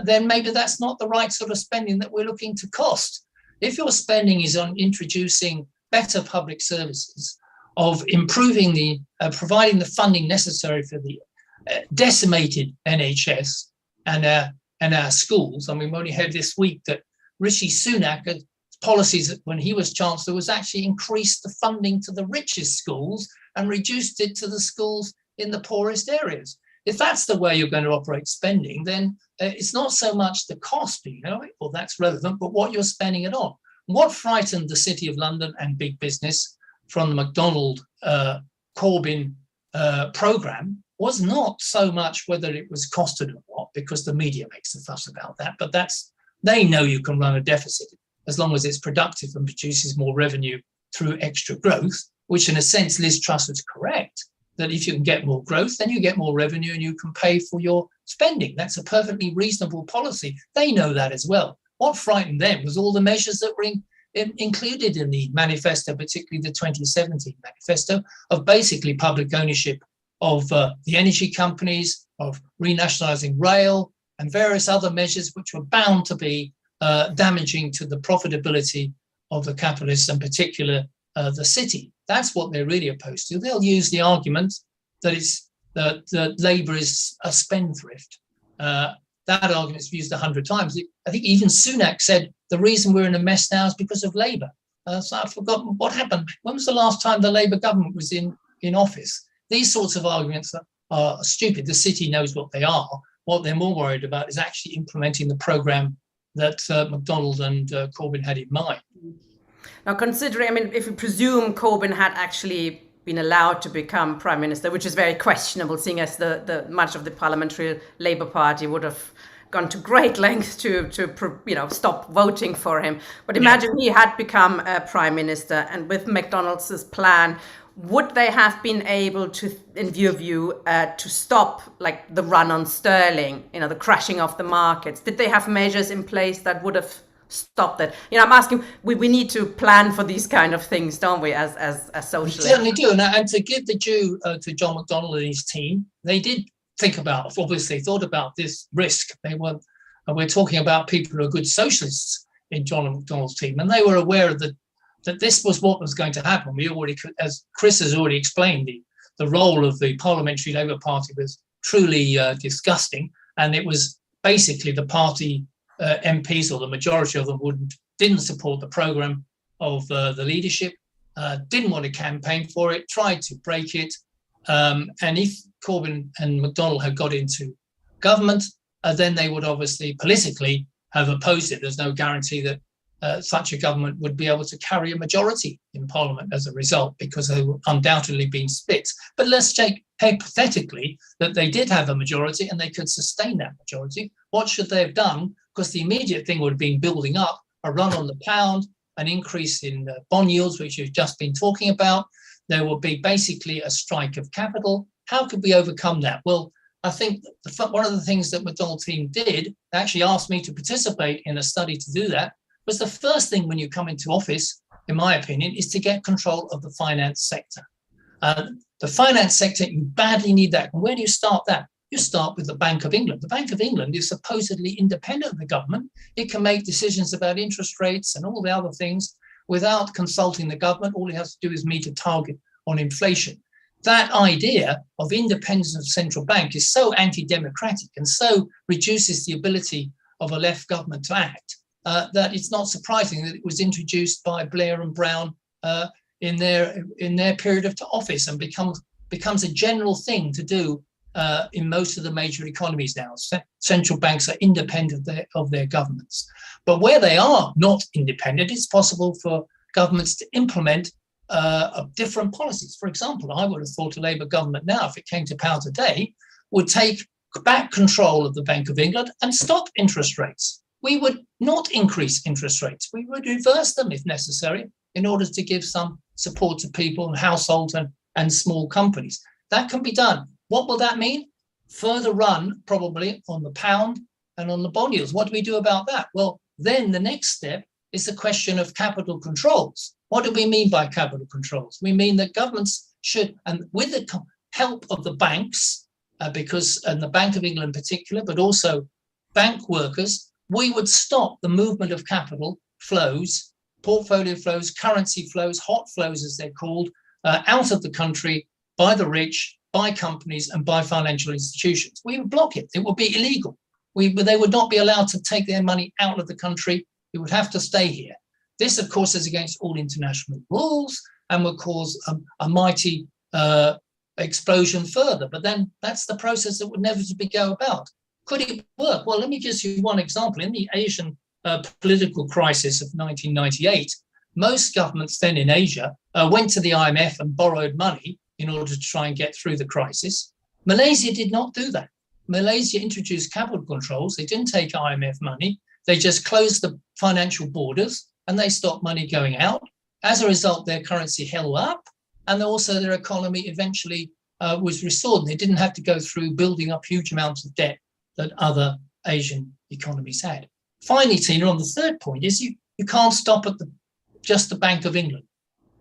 then maybe that's not the right sort of spending that we're looking to cost. If your spending is on introducing better public services, of improving providing the funding necessary for the decimated NHS and our schools. I mean, we only heard this week that Rishi Sunak policies when he was Chancellor was actually increased the funding to the richest schools and reduced it to the schools in the poorest areas. If that's the way you're going to operate spending, then it's not so much the cost, well, that's relevant, but what you're spending it on. What frightened the City of London and big business from the Corbyn programme was not so much whether it was costed or not, because the media makes a fuss about that, but they know you can run a deficit as long as it's productive and produces more revenue through extra growth, which in a sense Liz Truss was correct, that if you can get more growth, then you get more revenue and you can pay for your spending. That's a perfectly reasonable policy. They know that as well. What frightened them was all the measures that were included in the manifesto, particularly the 2017 manifesto, of basically public ownership of the energy companies, of renationalising rail, and various other measures which were bound to be damaging to the profitability of the capitalists, in particular the city. That's what they're really opposed to. They'll use the argument that Labour is a spendthrift. That argument's used 100 times. I think even Sunak said the reason we're in a mess now is because of Labour. So I've forgotten what happened. When was the last time the Labour government was in office? These sorts of arguments are stupid. The city knows what they are. What they're more worried about is actually implementing the programme that MacDonald and Corbyn had in mind. Now, considering, I mean, if we presume Corbyn had actually been allowed to become Prime Minister, which is very questionable, seeing as the much of the Parliamentary Labour Party would have gone to great lengths to stop voting for him. But imagine he had become a Prime Minister, and with McDonald's plan, would they have been able to, in your view, to stop like the run on sterling, the crashing of the markets? Did they have measures in place that would have stopped that? I'm asking, we need to plan for these kind of things, don't we, as socialists? We certainly do. And to give the due to John McDonnell and his team, they did thought about this risk. We're talking about people who are good socialists in John McDonnell's team, and they were aware of that this was what was going to happen. We already, as Chris has already explained, the role of the Parliamentary Labour Party was truly disgusting, and it was basically the party MPs, or the majority of them, didn't support the programme of the leadership, didn't want to campaign for it, tried to break it, and if Corbyn and McDonnell had got into government, then they would obviously politically have opposed it. There's no guarantee that such a government would be able to carry a majority in Parliament as a result, because they would undoubtedly been split. But let's take hypothetically that they did have a majority and they could sustain that majority. What should they have done? Because the immediate thing would have been building up a run on the pound, an increase in bond yields, which you've just been talking about. There would be basically a strike of capital. How could we overcome that? Well, I think one of the things that McDonnell team did, they actually asked me to participate in a study to do that, was the first thing when you come into office, in my opinion, is to get control of the finance sector. The finance sector, you badly need that. And where do you start that? You start with the Bank of England. The Bank of England is supposedly independent of the government. It can make decisions about interest rates and all the other things without consulting the government. All it has to do is meet a target on inflation. That idea of independence of the central bank is so anti-democratic and so reduces the ability of a left government to act that it's not surprising that it was introduced by Blair and Brown in their period of office, and becomes a general thing to do in most of the major economies now. Central banks are independent of their governments. But where they are not independent, it's possible for governments to implement different policies. For example, I would have thought a Labour government now, if it came to power today, would take back control of the Bank of England and stop interest rates. We would not increase interest rates. We would reverse them if necessary in order to give some support to people and households and small companies. That can be done. What will that mean? Further run probably on the pound and on the bond yields. What do we do about that? Well, then the next step is the question of capital controls. What do we mean by capital controls? We mean that governments should, and with the help of the banks, and the Bank of England in particular, but also bank workers, we would stop the movement of capital flows, portfolio flows, currency flows, hot flows as they're called, out of the country by the rich, by companies and by financial institutions. We would block it. It would be illegal. They would not be allowed to take their money out of the country. It would have to stay here. This, of course, is against all international rules and would cause a mighty explosion further. But then that's the process that would inevitably go about. Could it work? Well, let me give you one example. In the Asian political crisis of 1998, most governments then in Asia went to the IMF and borrowed money in order to try and get through the crisis. Malaysia did not do that. Malaysia introduced capital controls. They didn't take IMF money. They just closed the financial borders and they stopped money going out. As a result, their currency held up, and also their economy eventually was restored. They didn't have to go through building up huge amounts of debt that other Asian economies had. Finally, Tina, on the third point is you can't stop at just the Bank of England.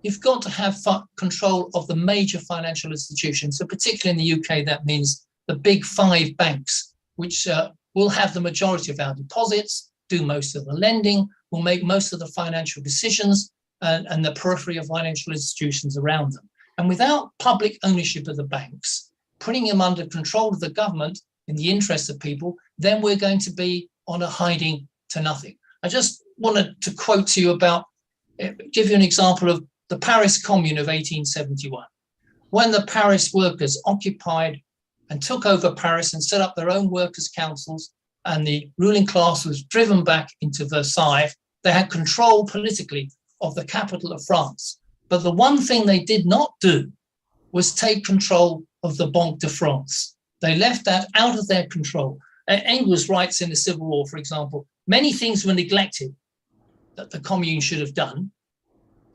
You've got to have control of the major financial institutions. So particularly in the UK, that means the big 5 banks, which will have the majority of our deposits, do most of the lending, will make most of the financial decisions, and the periphery of financial institutions around them. And without public ownership of the banks, putting them under control of the government in the interests of people, then we're going to be on a hiding to nothing. I just wanted to quote to you about, give you an example of the Paris Commune of 1871. When the Paris workers occupied and took over Paris and set up their own workers' councils, and the ruling class was driven back into Versailles, they had control politically of the capital of France. But the one thing they did not do was take control of the Banque de France. They left that out of their control. Engels writes in the Civil War, for example, many things were neglected that the Commune should have done.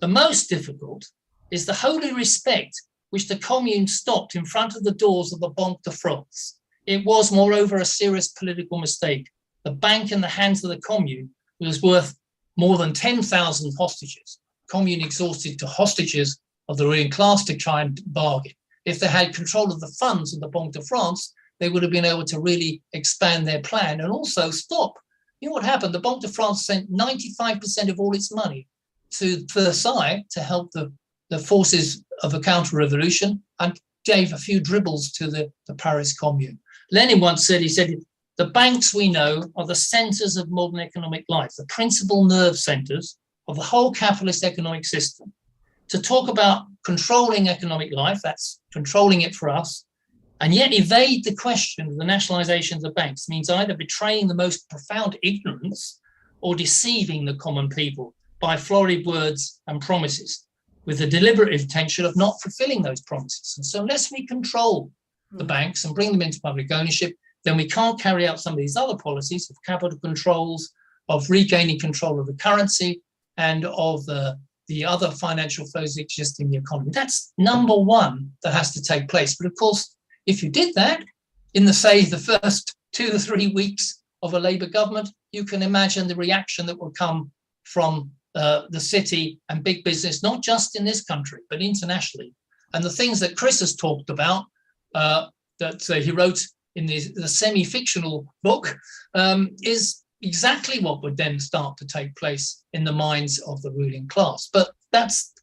The most difficult is the holy respect which the Commune stopped in front of the doors of the Banque de France. It was, moreover, a serious political mistake. The bank in the hands of the Commune was worth more than 10,000 hostages. Commune exhausted to hostages of the ruling class to try and bargain. If they had control of the funds of the Banque de France, they would have been able to really expand their plan and also stop. You know what happened? The Banque de France sent 95% of all its money to Versailles to help the forces of a counter-revolution and gave a few dribbles to the Paris Commune. Lenin once said, he said, the banks we know are the centers of modern economic life, the principal nerve centers of the whole capitalist economic system. To talk about controlling economic life, that's controlling it for us, and yet evade the question of the nationalizations of banks means either betraying the most profound ignorance or deceiving the common people by florid words and promises with the deliberate intention of not fulfilling those promises. And so unless we control the banks and bring them into public ownership, then we can't carry out some of these other policies of capital controls, of regaining control of the currency and of the other financial flows that exist in the economy. That's number one that has to take place. But of course, if you did that in the first 2 to 3 weeks of a Labour government, you can imagine the reaction that will come from the city and big business, not just in this country, but internationally. And the things that Chris has talked about, that he wrote in the semi-fictional book, is exactly what would then start to take place in the minds of the ruling class. But that's,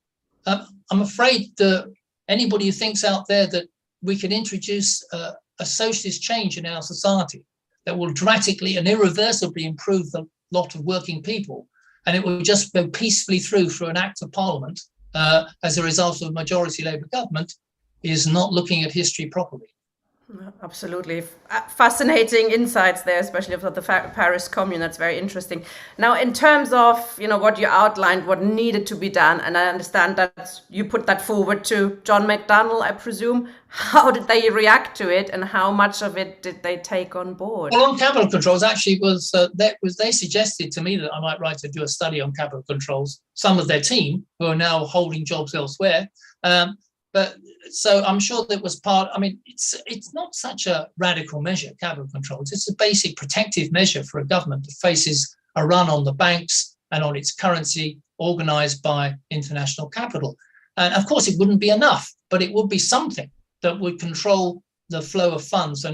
I'm afraid that anybody who thinks out there that we can introduce a socialist change in our society that will dramatically and irreversibly improve the lot of working people, and it will just go peacefully through an act of parliament as a result of a majority Labour government, is not looking at history properly. Absolutely. Fascinating insights there, especially of the Paris Commune. That's very interesting. Now, in terms of, what you outlined, what needed to be done, and I understand that you put that forward to John McDonnell, I presume. How did they react to it, and how much of it did they take on board? Well, on capital controls, actually, they suggested to me that I might write to do a study on capital controls. Some of their team who are now holding jobs elsewhere. But so I'm sure that was part. I mean, it's not such a radical measure, capital controls. It's a basic protective measure for a government that faces a run on the banks and on its currency organized by international capital. And of course, it wouldn't be enough, but it would be something that would control the flow of funds,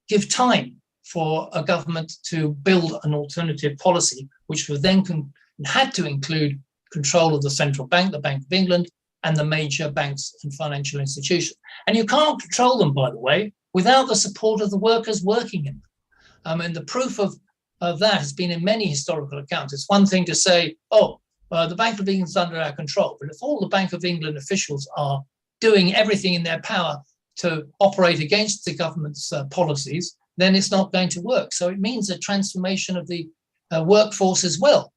give time for a government to build an alternative policy, which would then had to include control of the central bank, the Bank of England, and the major banks and financial institutions. And you can't control them, by the way, without the support of the workers working in them. And the proof of that has been in many historical accounts. It's one thing to say, the Bank of England is under our control, but if all the Bank of England officials are doing everything in their power to operate against the government's policies, then it's not going to work. So it means a transformation of the workforce as well.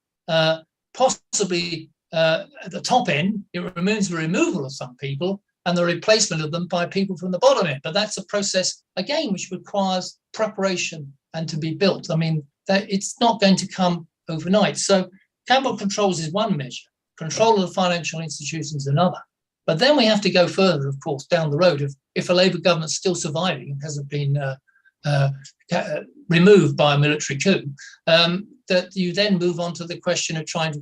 Possibly at the top end, it means the removal of some people and the replacement of them by people from the bottom end. But that's a process, again, which requires preparation and to be built. I mean, it's not going to come overnight. So capital controls is one measure, control of the financial institutions another. But then we have to go further, of course, down the road. If a Labour government's still surviving and hasn't been removed by a military coup, that you then move on to the question of trying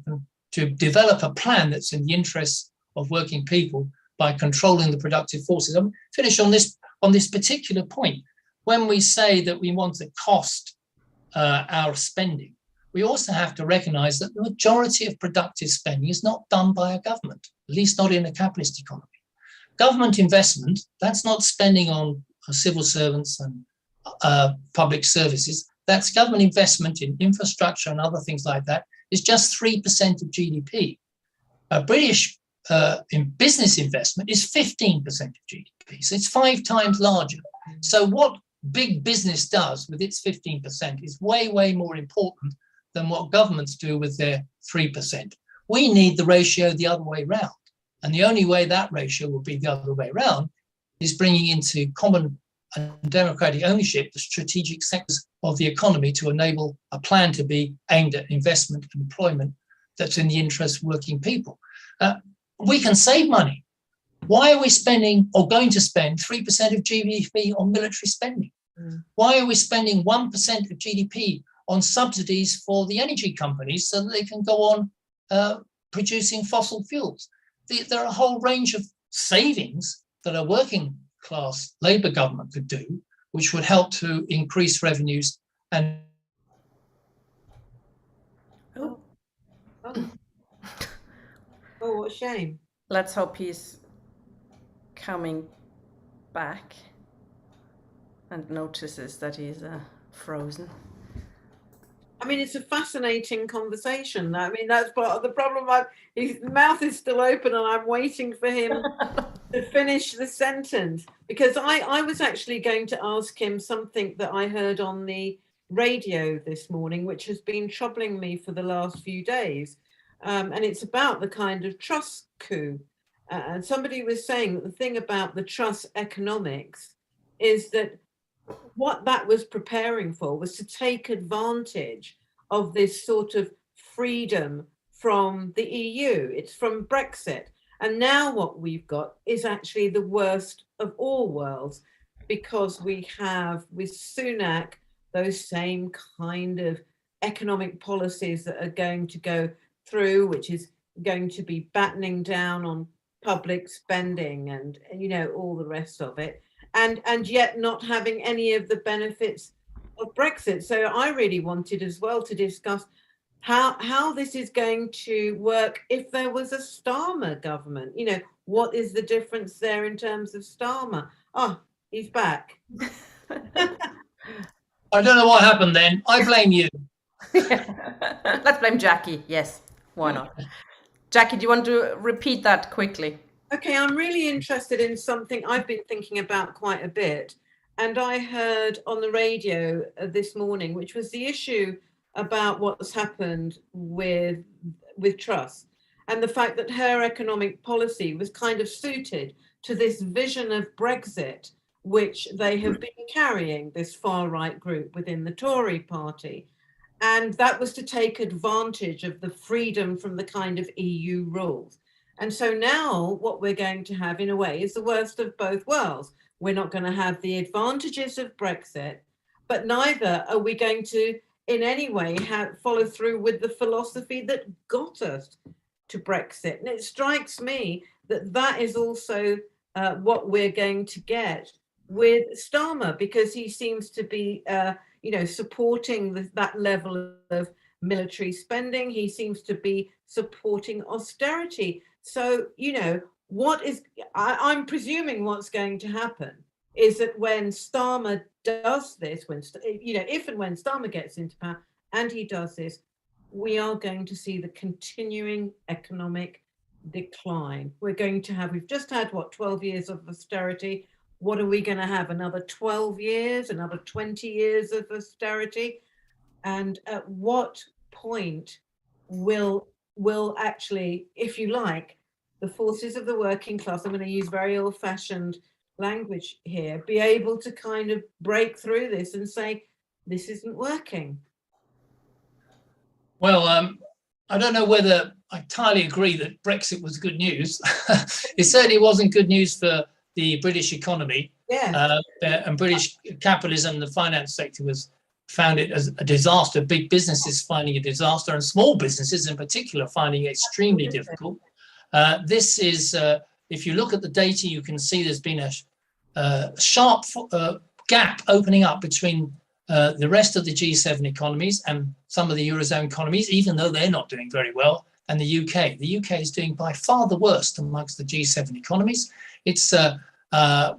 to develop a plan that's in the interests of working people by controlling the productive forces. I'm finish on this particular point. When we say that we want to cost our spending, we also have to recognize that the majority of productive spending is not done by a government, at least not in a capitalist economy. Government investment, that's not spending on civil servants and public services, that's government investment in infrastructure and other things like that, is just 3% of GDP. British in business investment is 15% of GDP. So it's 5 times larger. So what big business does with its 15% is way, way more important than what governments do with their 3%. We need the ratio the other way round. And the only way that ratio will be the other way round is bringing into common and democratic ownership the strategic sectors of the economy to enable a plan to be aimed at investment and employment that's in the interest of working people. We can save money. Why are we spending or going to spend 3% of GDP on military spending? Why are we spending 1% of GDP on subsidies for the energy companies so that they can go on producing fossil fuels? There are a whole range of savings that a working class Labour government could do, which would help to increase revenues and. Oh, what a shame. Let's hope he's coming back and notices that he's frozen. I mean, it's a fascinating conversation. I mean, that's part of the problem. His mouth is still open and I'm waiting for him to finish the sentence, because I was actually going to ask him something that I heard on the radio this morning, which has been troubling me for the last few days. And it's about the kind of trust coup. And somebody was saying that the thing about the trust economics is that what that was preparing for was to take advantage of this sort of freedom from the EU. It's from Brexit. And now what we've got is actually the worst of all worlds, because we have with Sunak those same kind of economic policies that are going to go through, which is going to be battening down on public spending and, you know, all the rest of it. And yet not having any of the benefits of Brexit. So I really wanted as well to discuss how this is going to work if there was a Starmer government. You know, what is the difference there in terms of Starmer? Oh, he's back. I don't know what happened then. I blame you. Let's blame Jackie. Yes, why not? Jackie, do you want to repeat that quickly? Okay, I'm really interested in something I've been thinking about quite a bit. And I heard on the radio this morning, which was the issue about what's happened with Truss and the fact that her economic policy was kind of suited to this vision of Brexit, which they have been carrying, this far-right group within the Tory party. And that was to take advantage of the freedom from the kind of EU rules. And so now what we're going to have, in a way, is the worst of both worlds. We're not going to have the advantages of Brexit, but neither are we going to, in any way, follow through with the philosophy that got us to Brexit. And it strikes me that that is also what we're going to get with Starmer, because he seems to be, supporting that level of military spending. He seems to be supporting austerity. So, I'm presuming what's going to happen is that when Starmer does this, if and when Starmer gets into power and he does this, we are going to see the continuing economic decline. We've just had 12 years of austerity. What are we going to have? Another 12 years, another 20 years of austerity? And at what point will actually, if you like, the forces of the working class, I'm going to use very old-fashioned language here, be able to kind of break through this and say, this isn't working? Well, I don't know whether I entirely agree that Brexit was good news. It certainly wasn't good news for the British economy. Yeah. And British capitalism, the finance sector found it as a disaster. Big businesses finding a disaster, and small businesses in particular finding it extremely difficult. This is, if you look at the data, you can see there's been a sharp gap opening up between the rest of the G7 economies and some of the Eurozone economies, even though they're not doing very well, and the UK. The UK is doing by far the worst amongst the G7 economies. It's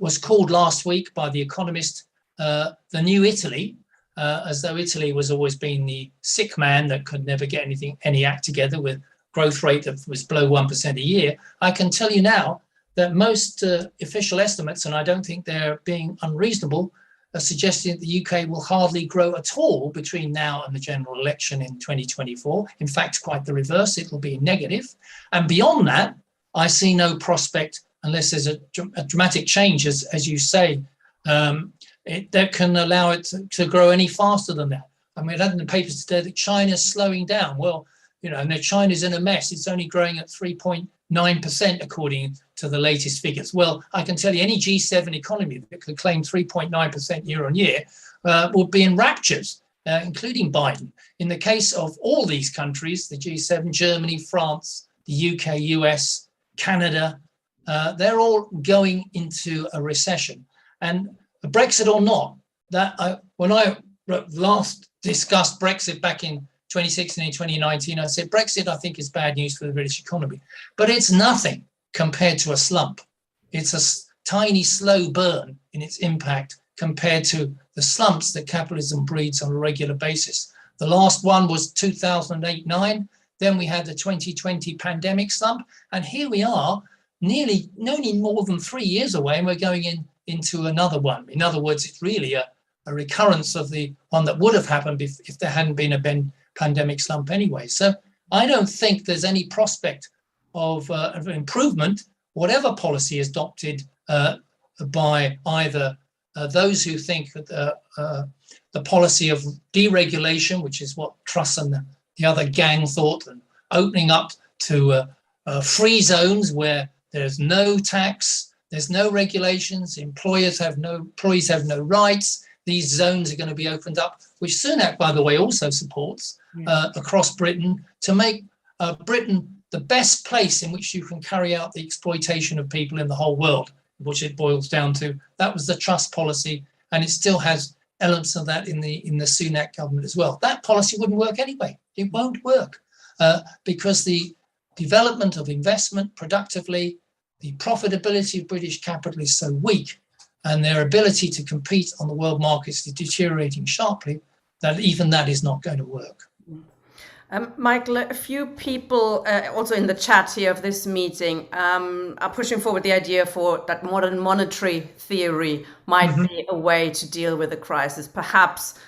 was called last week by The Economist the new Italy, as though Italy was always been the sick man that could never get any act together with growth rate that was below 1% a year. I can tell you now that most official estimates, and I don't think they're being unreasonable, are suggesting that the UK will hardly grow at all between now and the general election in 2024. In fact, quite the reverse, it will be negative. And beyond that, I see no prospect, unless there's a dramatic change, as you say, that can allow it to grow any faster than that. I mean, I had in the papers today that China's slowing down. Well, you know, and that China's in a mess. It's only growing at 3.9% according to the latest figures. Well, I can tell you any G7 economy that could claim 3.9% year on year would be in raptures, including Biden. In the case of all these countries, the G7, Germany, France, the UK, US, Canada, they're all going into a recession. And Brexit or not, when I last discussed Brexit back in 2016 and 2019, I said Brexit, I think, is bad news for the British economy, but it's nothing compared to a slump. It's a tiny, slow burn in its impact compared to the slumps that capitalism breeds on a regular basis. The last one was 2008-9. Then we had the 2020 pandemic slump. And here we are, nearly more than 3 years away, and we're going into another one. In other words, it's really a recurrence of the one that would have happened if there hadn't been a pandemic slump anyway. So I don't think there's any prospect of improvement, whatever policy is adopted by either those who think that the policy of deregulation, which is what Truss and the other gang thought, and opening up to free zones where there's no tax, there's no regulations, employees have no rights. These zones are going to be opened up, which Sunak, by the way, also supports across Britain, to make Britain the best place in which you can carry out the exploitation of people in the whole world, which it boils down to. That was the Truss policy, and it still has elements of that in the Sunak government as well. That policy wouldn't work anyway. It won't work because the development of investment productively, the profitability of British capital is so weak, and their ability to compete on the world markets is deteriorating sharply, that even that is not going to work. Michael, a few people also in the chat here of this meeting are pushing forward the idea for that modern monetary theory might be a way to deal with the crisis. Perhaps,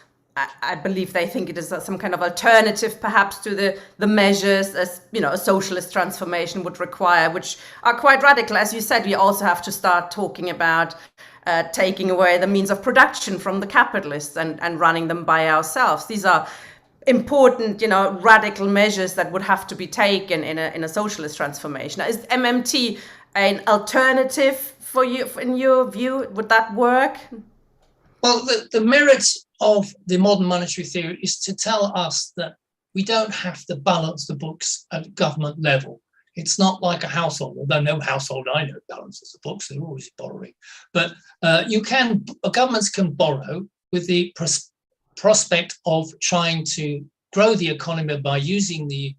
I believe they think it is some kind of alternative perhaps to the measures as, you know, a socialist transformation would require, which are quite radical. As you said, we also have to start talking about taking away the means of production from the capitalists and running them by ourselves. These are important, you know, radical measures that would have to be taken in a socialist transformation. Is MMT an alternative for you, in your view? Would that work? Well, the merits of the modern monetary theory is to tell us that we don't have to balance the books at government level. It's not like a household, although no household I know balances the books, they're always borrowing. But governments can borrow with the prospect of trying to grow the economy by using the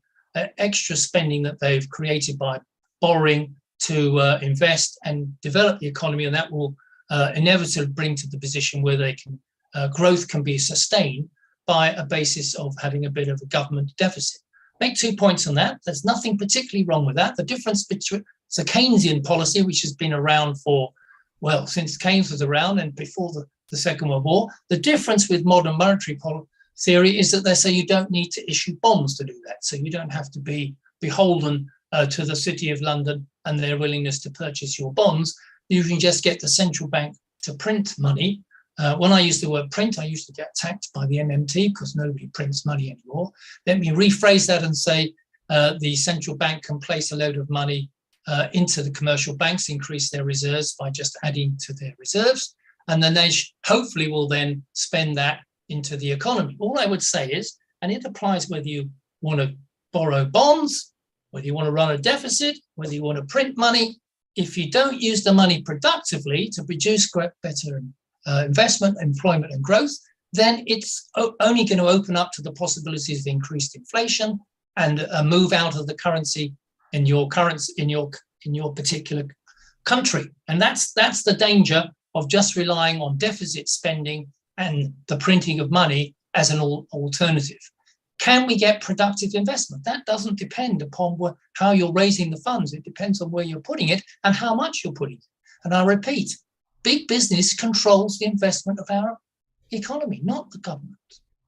extra spending that they've created by borrowing to invest and develop the economy, and that will inevitably bring to the position where they can growth can be sustained by a basis of having a bit of a government deficit. Make 2 points on that. There's nothing particularly wrong with that. The difference between it's a Keynesian policy, which has been around since Keynes was around and before the Second World War. The difference with modern monetary theory is that they say you don't need to issue bonds to do that. So you don't have to be beholden to the City of London and their willingness to purchase your bonds. You can just get the central bank to print money. When I use the word print, I used to get attacked by the MMT because nobody prints money anymore. Let me rephrase that and say the central bank can place a load of money into the commercial banks, increase their reserves by just adding to their reserves. And then they hopefully will then spend that into the economy. All I would say is, and it applies whether you want to borrow bonds, whether you want to run a deficit, whether you want to print money, if you don't use the money productively to produce better investment, employment and growth, then it's only going to open up to the possibilities of increased inflation and a move out of the currency in your particular country. And that's the danger of just relying on deficit spending and the printing of money as an alternative. Can we get productive investment? That doesn't depend upon how you're raising the funds. It depends on where you're putting it and how much you're putting it. And I repeat, big business controls the investment of our economy, not the government.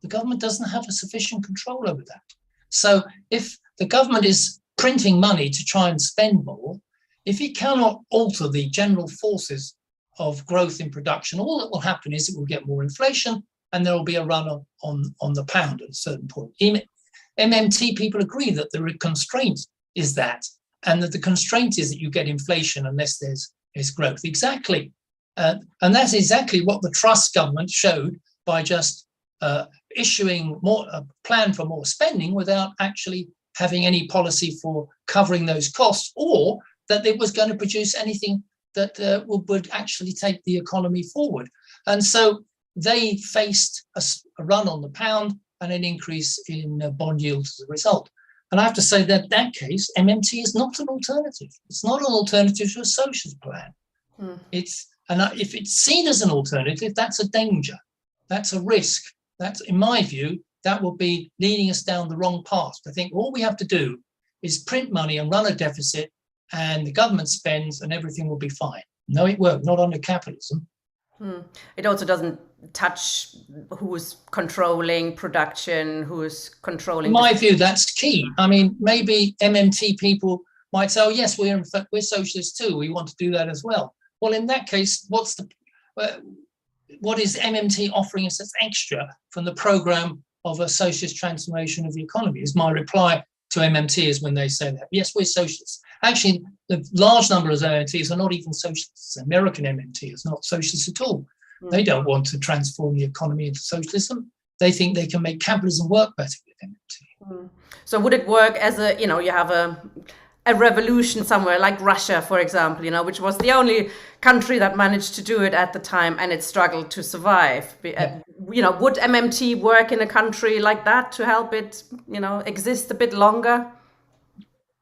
The government doesn't have a sufficient control over that. So if the government is printing money to try and spend more, if it cannot alter the general forces of growth in production, all that will happen is it will get more inflation and there will be a run on the pound at a certain point. MMT people agree that the constraint is that, and that the constraint is that you get inflation unless there's growth. Exactly. And that's exactly what the Truss government showed by just issuing a plan for more spending without actually having any policy for covering those costs, or that it was going to produce anything that would actually take the economy forward. And so they faced a run on the pound and an increase in bond yields as a result. And I have to say that in that case, MMT is not an alternative. It's not an alternative to a socialist plan. If it's seen as an alternative, that's a danger. That's a risk. That's, in my view, that will be leading us down the wrong path. I think all we have to do is print money and run a deficit, and the government spends and everything will be fine. No, it won't, not under capitalism. It also doesn't touch who's controlling production, who's controlling. In my view, that's key. I mean, maybe MMT people might say, oh, yes, we're socialists too. We want to do that as well. Well, in that case, what is MMT offering us that's extra from the program of a socialist transformation of the economy? Is my reply to MMT is when they say that. Yes, we're socialists. Actually, the large number of MMTs are not even socialists. American MMT is not socialist at all. They don't want to transform the economy into socialism. They think they can make capitalism work better with MMT. So would it work as you have a revolution somewhere like Russia, for example, which was the only country that managed to do it at the time, and it struggled to survive. Yeah. Would MMT work in a country like that to help it, exist a bit longer?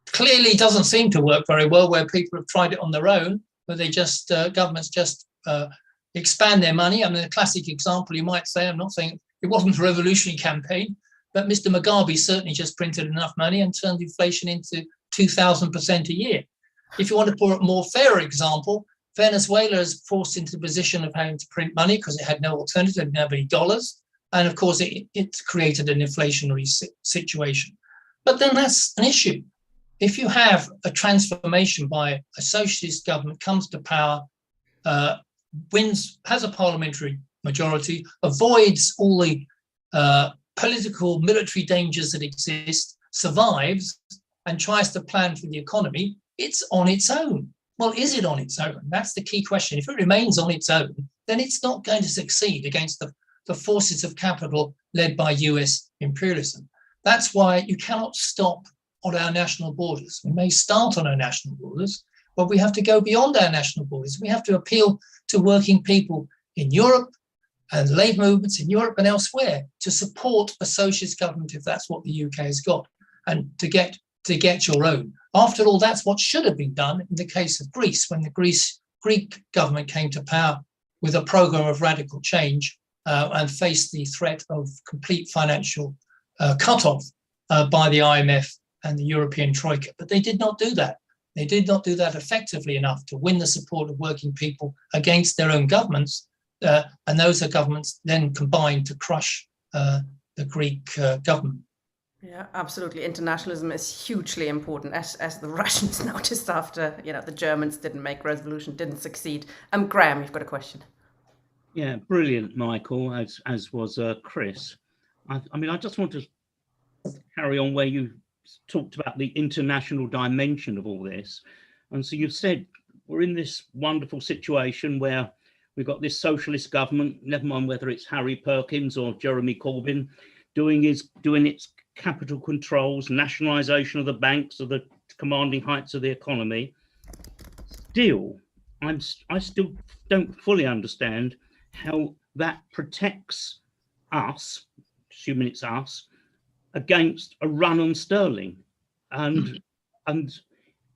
Clearly doesn't seem to work very well where people have tried it on their own, where they just, governments just expand their money. I mean, a classic example, you might say, I'm not saying it wasn't a revolutionary campaign, but Mr. Mugabe certainly just printed enough money and turned inflation into 2,000% a year. If you want to put a more fair example, Venezuela is forced into the position of having to print money because it had no alternative, it didn't have any dollars. And of course, it created an inflationary situation. But then that's an issue. If you have a transformation by a socialist government, comes to power, wins, has a parliamentary majority, avoids all the political, military dangers that exist, survives, and tries to plan for the economy, it's on its own. Well, is it on its own? That's the key question. If it remains on its own, then it's not going to succeed against the forces of capital led by US imperialism. That's why you cannot stop on our national borders. We may start on our national borders, but we have to go beyond our national borders. We have to appeal to working people in Europe and labour movements in Europe and elsewhere to support a socialist government if that's what the UK has got, and to get your own. After all, that's what should have been done in the case of Greece, when the Greek government came to power with a programme of radical change and faced the threat of complete financial cut-off by the IMF and the European Troika. But they did not do that. They did not do that effectively enough to win the support of working people against their own governments. And those are governments then combined to crush the Greek government. Yeah, absolutely. Internationalism is hugely important, as the Russians noticed after, the Germans didn't make revolution, didn't succeed. Graham, you've got a question. Yeah, brilliant, Michael, as was Chris. I just want to carry on where you talked about the international dimension of all this. And so you've said we're in this wonderful situation where we've got this socialist government, never mind whether it's Harry Perkins or Jeremy Corbyn, doing its capital controls, nationalisation of the banks, of the commanding heights of the economy. Still, I still don't fully understand how that protects us, assuming it's us, against a run on sterling. And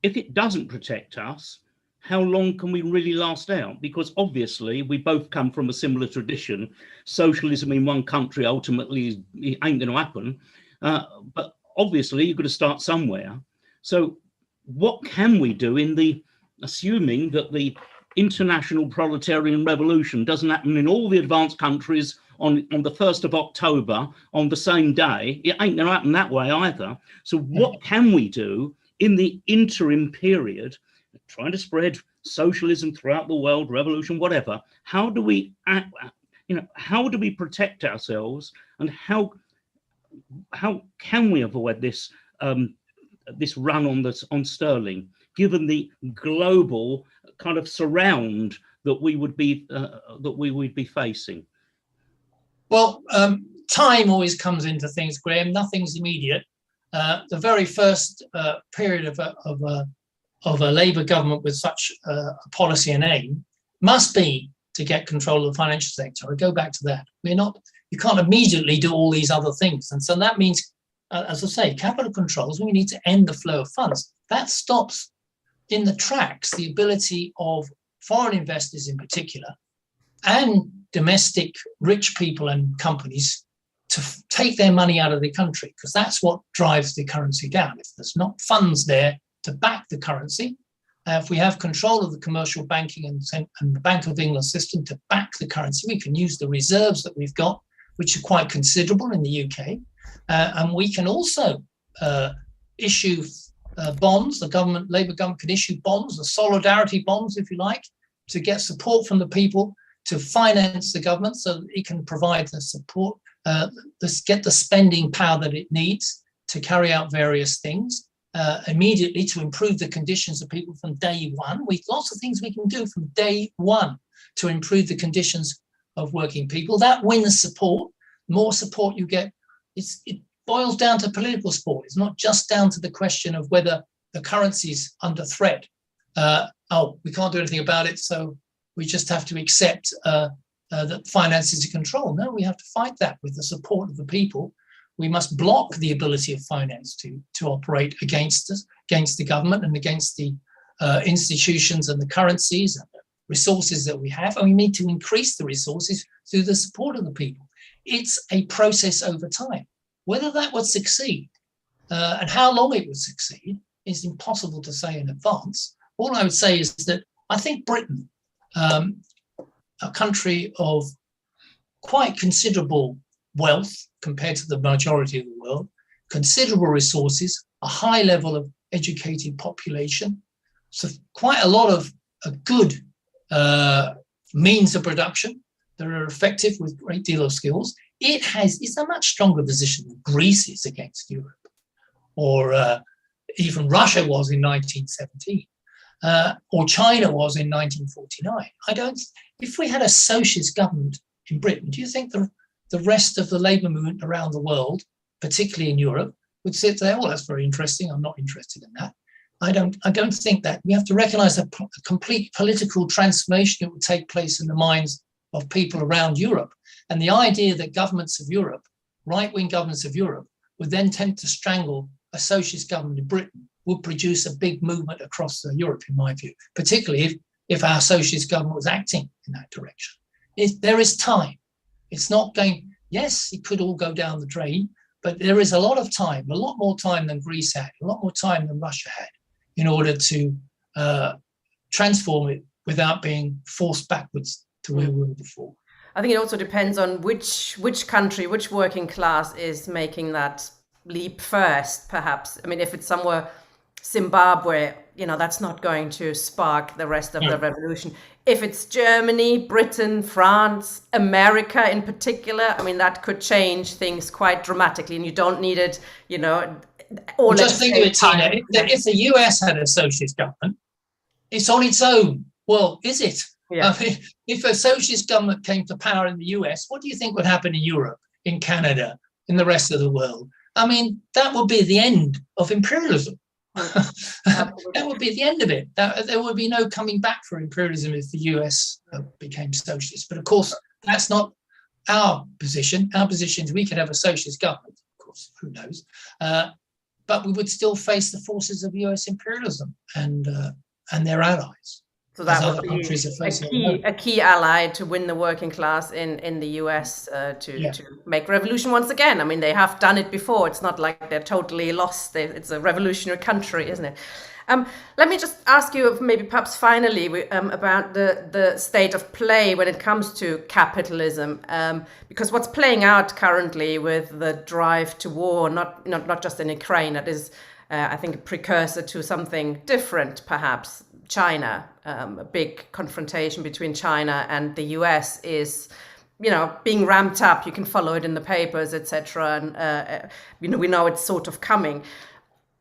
if it doesn't protect us, how long can we really last out? Because obviously we both come from a similar tradition. Socialism in one country ultimately it ain't going to happen. But obviously you've got to start somewhere. So what can we do assuming that the international proletarian revolution doesn't happen in all the advanced countries on the 1st of October on the same day? It ain't going to happen that way either. So what can we do in the interim period, trying to spread socialism throughout the world, revolution, whatever? How do we act, how do we protect ourselves, and how can we avoid this this run on sterling, given the global kind of surround that we would be facing? Well, time always comes into things, Graham. Nothing's immediate. The very first period of a Labour government with such a policy and aim must be to get control of the financial sector. I go back to that. You can't immediately do all these other things. And so that means, as I say, capital controls, we need to end the flow of funds. That stops in the tracks the ability of foreign investors in particular and domestic rich people and companies to take their money out of the country, because that's what drives the currency down. If there's not funds there to back the currency, if we have control of the commercial banking and the Bank of England system to back the currency, we can use the reserves that we've got, which are quite considerable in the UK. And we can also issue bonds. The Labour government can issue bonds, the solidarity bonds, if you like, to get support from the people to finance the government so that it can provide the support, get the spending power that it needs to carry out various things immediately to improve the conditions of people from day one. Lots of things we can do from day one to improve the conditions of working people. That wins support. The more support you get, it boils down to political support. It's not just down to the question of whether the currency is under threat. We can't do anything about it, so we just have to accept that finance is in control. No, we have to fight that with the support of the people. We must block the ability of finance to operate against us, against the government and against the institutions and the currencies and the resources that we have. And we need to increase the resources through the support of the people. It's a process over time. Whether that would succeed and how long it would succeed is impossible to say in advance. All I would say is that I think Britain, a country of quite considerable wealth compared to the majority of the world, considerable resources, a high level of educated population, so quite a lot of good means of production that are effective with a great deal of skills. It's a much stronger position than Greece is against Europe, or even Russia was in 1917, or China was in 1949. If we had a socialist government in Britain, do you think the rest of the labour movement around the world, particularly in Europe, would sit there? Oh, that's very interesting. I'm not interested in that. I don't think that. We have to recognise a complete political transformation that would take place in the minds of people around Europe. And the idea that governments of Europe, right-wing governments of Europe, would then tend to strangle a socialist government in Britain would produce a big movement across Europe, in my view, particularly if our socialist government was acting in that direction. There is time. It's not going, yes, it could all go down the drain, but there is a lot of time, a lot more time than Greece had, a lot more time than Russia had, in order to transform it without being forced backwards to where we were before. I think it also depends on which country, which working class is making that leap first, perhaps. I mean, if it's somewhere, Zimbabwe, that's not going to spark the rest of the revolution. If it's Germany, Britain, France, America in particular, I mean, that could change things quite dramatically, and you don't need it, all just think of it, Tina. If the US had a socialist government, it's on its own. Well, is it? Yeah. I mean, if a socialist government came to power in the US, what do you think would happen in Europe, in Canada, in the rest of the world? I mean, that would be the end of imperialism. That would be the end of it. There would be no coming back for imperialism if the US became socialist. But of course, that's not our position. Our position is we could have a socialist government, of course, who knows, but we would still face the forces of US imperialism and their allies. So that other would be countries are facing a key ally to win the working class in the US to make revolution once again. I mean, they have done it before. It's not like they're totally lost. It's a revolutionary country, isn't it? Let me just ask you, maybe perhaps finally, about the state of play when it comes to capitalism, because what's playing out currently with the drive to war, not just in Ukraine, that is, I think, a precursor to something different, perhaps. China, a big confrontation between China and the US is, being ramped up. You can follow it in the papers, etc. And we know it's sort of coming.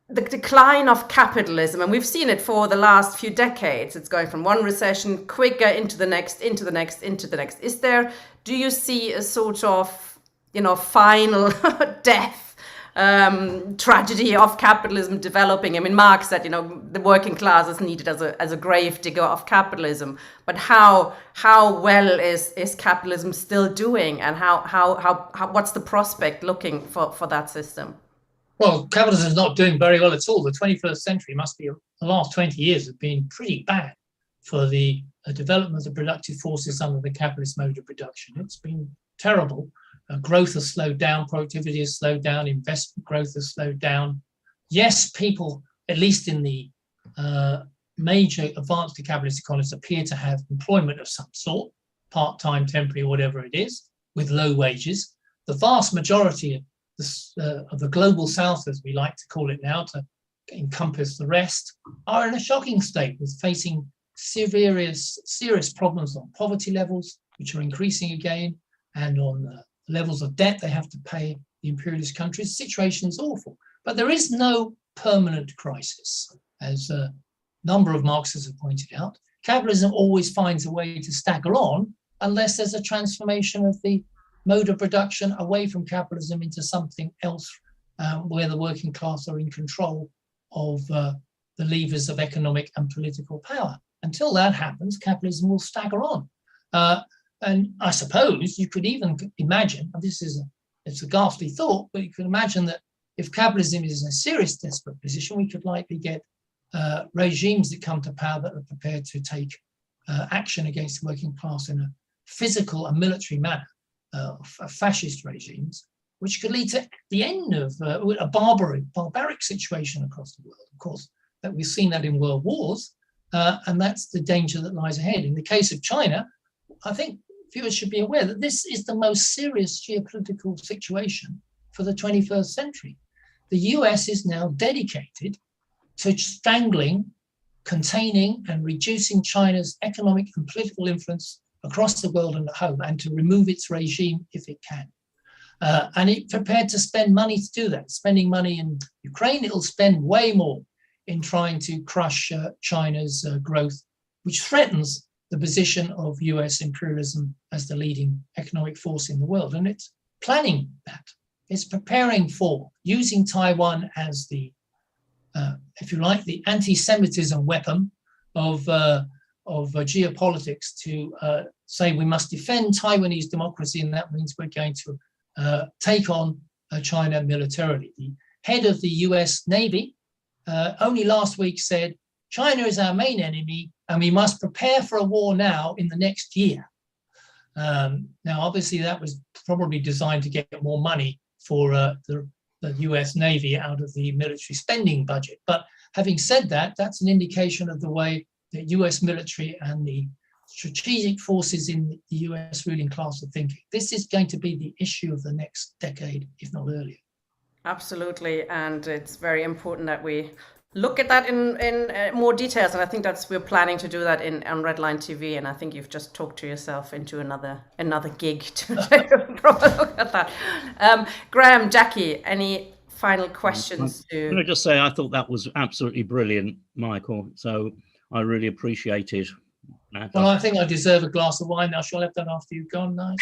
The decline of capitalism, and we've seen it for the last few decades. It's going from one recession quicker into the next, into the next, into the next. Do you see a sort of, final death? Tragedy of capitalism developing? I mean, Marx said, the working class is needed as a grave digger of capitalism. But how well is capitalism still doing, and how what's the prospect looking for that system? Well, capitalism is not doing very well at all. The 21st century the last 20 years have been pretty bad for the development of productive forces under the capitalist mode of production. It's been terrible. Growth has slowed down, productivity has slowed down, investment growth has slowed down. Yes, people, at least in the major advanced capitalist economies, appear to have employment of some sort, part-time, temporary, whatever it is, with low wages. The vast majority of the global south, as we like to call it now, to encompass the rest, are in a shocking state, with facing serious problems on poverty levels, which are increasing again, and on levels of debt they have to pay the imperialist countries. The situation is awful. But there is no permanent crisis, as a number of Marxists have pointed out. Capitalism always finds a way to stagger on unless there's a transformation of the mode of production away from capitalism into something else, where the working class are in control of the levers of economic and political power. Until that happens, capitalism will stagger on. And I suppose you could even imagine, and it's a ghastly thought, but you could imagine that if capitalism is in a serious desperate position, we could likely get regimes that come to power that are prepared to take action against the working class in a physical and military manner, fascist regimes, which could lead to the end of a barbaric situation across the world. Of course, that we've seen that in world wars, and that's the danger that lies ahead. In the case of China, I think viewers should be aware that this is the most serious geopolitical situation for the 21st century. The US is now dedicated to strangling, containing, and reducing China's economic and political influence across the world and at home, and to remove its regime if it can. And it's prepared to spend money to do that. Spending money in Ukraine, it'll spend way more in trying to crush China's growth, which threatens the position of US imperialism as the leading economic force in the world. And it's planning that. It's preparing for using Taiwan as the, if you like, the anti-Semitism weapon of geopolitics to say we must defend Taiwanese democracy, and that means we're going to take on China militarily. The head of the US Navy only last week said, China is our main enemy, and we must prepare for a war now in the next year. Now, obviously, that was probably designed to get more money for the US Navy out of the military spending budget. But having said that, that's an indication of the way the US military and the strategic forces in the US ruling class are thinking. This is going to be the issue of the next decade, if not earlier. Absolutely, and it's very important that we look at that in more details, and I think we're planning to do that on Redline TV, and I think you've just talked to yourself into another gig to take a proper look at that. Graham, Jackie, any final questions? Can I just say I thought that was absolutely brilliant, Michael, so I really appreciated that. Well, I think I deserve a glass of wine now. Shall I have that after you've gone? Nice.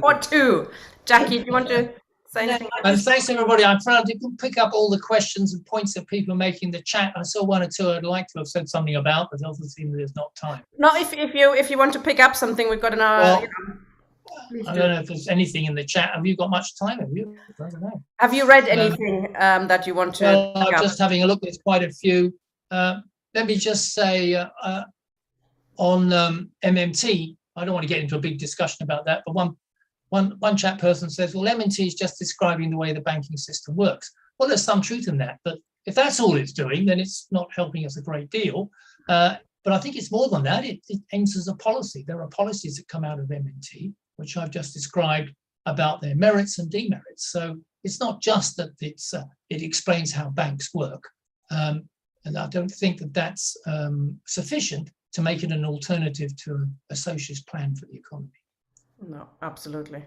Or two. Jackie, do you want to say anything? And thanks everybody. I'm proud to pick up all the questions and points that people are making in the chat. I saw one or two I'd like to have said something about, but obviously there's not time. No, if you want to pick up something, we've got an hour. Well, I don't know if there's anything in the chat. Have you got much time? Have you? I don't know. Have you read anything that you want to? Well, I'm just having a look. There's quite a few. Let me just say, on MMT, I don't want to get into a big discussion about that, but one chat person says, well, MMT is just describing the way the banking system works. Well, there's some truth in that, but if that's all it's doing, then it's not helping us a great deal. But I think it's more than that. It aims as a policy. There are policies that come out of MMT, which I've just described about their merits and demerits. So it's not just that it explains how banks work. And I don't think that that's sufficient to make it an alternative to a socialist plan for the economy. No, absolutely.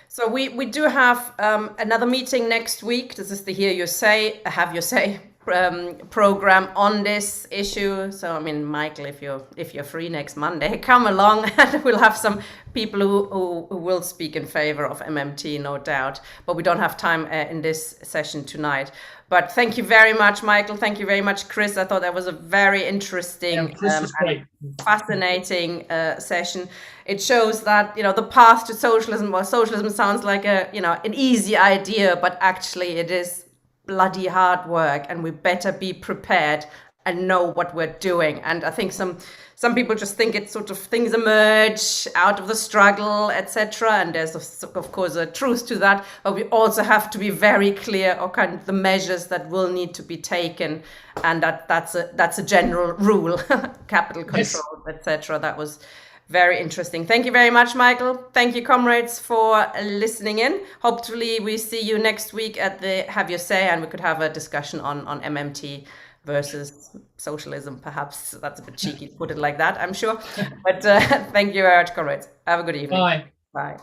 So we do have another meeting next week. This is the Hear You Say, Have Your Say program on this issue. So I mean, Michael, if you're free next Monday, come along and we'll have some people who will speak in favor of MMT, no doubt. But we don't have time in this session tonight. But thank you very much, Michael. Thank you very much, Chris. I thought that was a very interesting and fascinating session. It shows that, you know, the path to socialism, well, socialism sounds like an easy idea, but actually it is bloody hard work, and we better be prepared and know what we're doing. And I think some people just think it's sort of things emerge out of the struggle, etc. And there's of course a truth to that, but we also have to be very clear on kind of the measures that will need to be taken, and that's a general rule, capital control, etc. That was very interesting. Thank you very much, Michael. Thank you, comrades, for listening in. Hopefully we see you next week at the Have Your Say, and we could have a discussion on MMT versus socialism, perhaps. That's a bit cheeky to put it like that, I'm sure. But thank you very much, comrades. Have a good evening. Bye. Bye.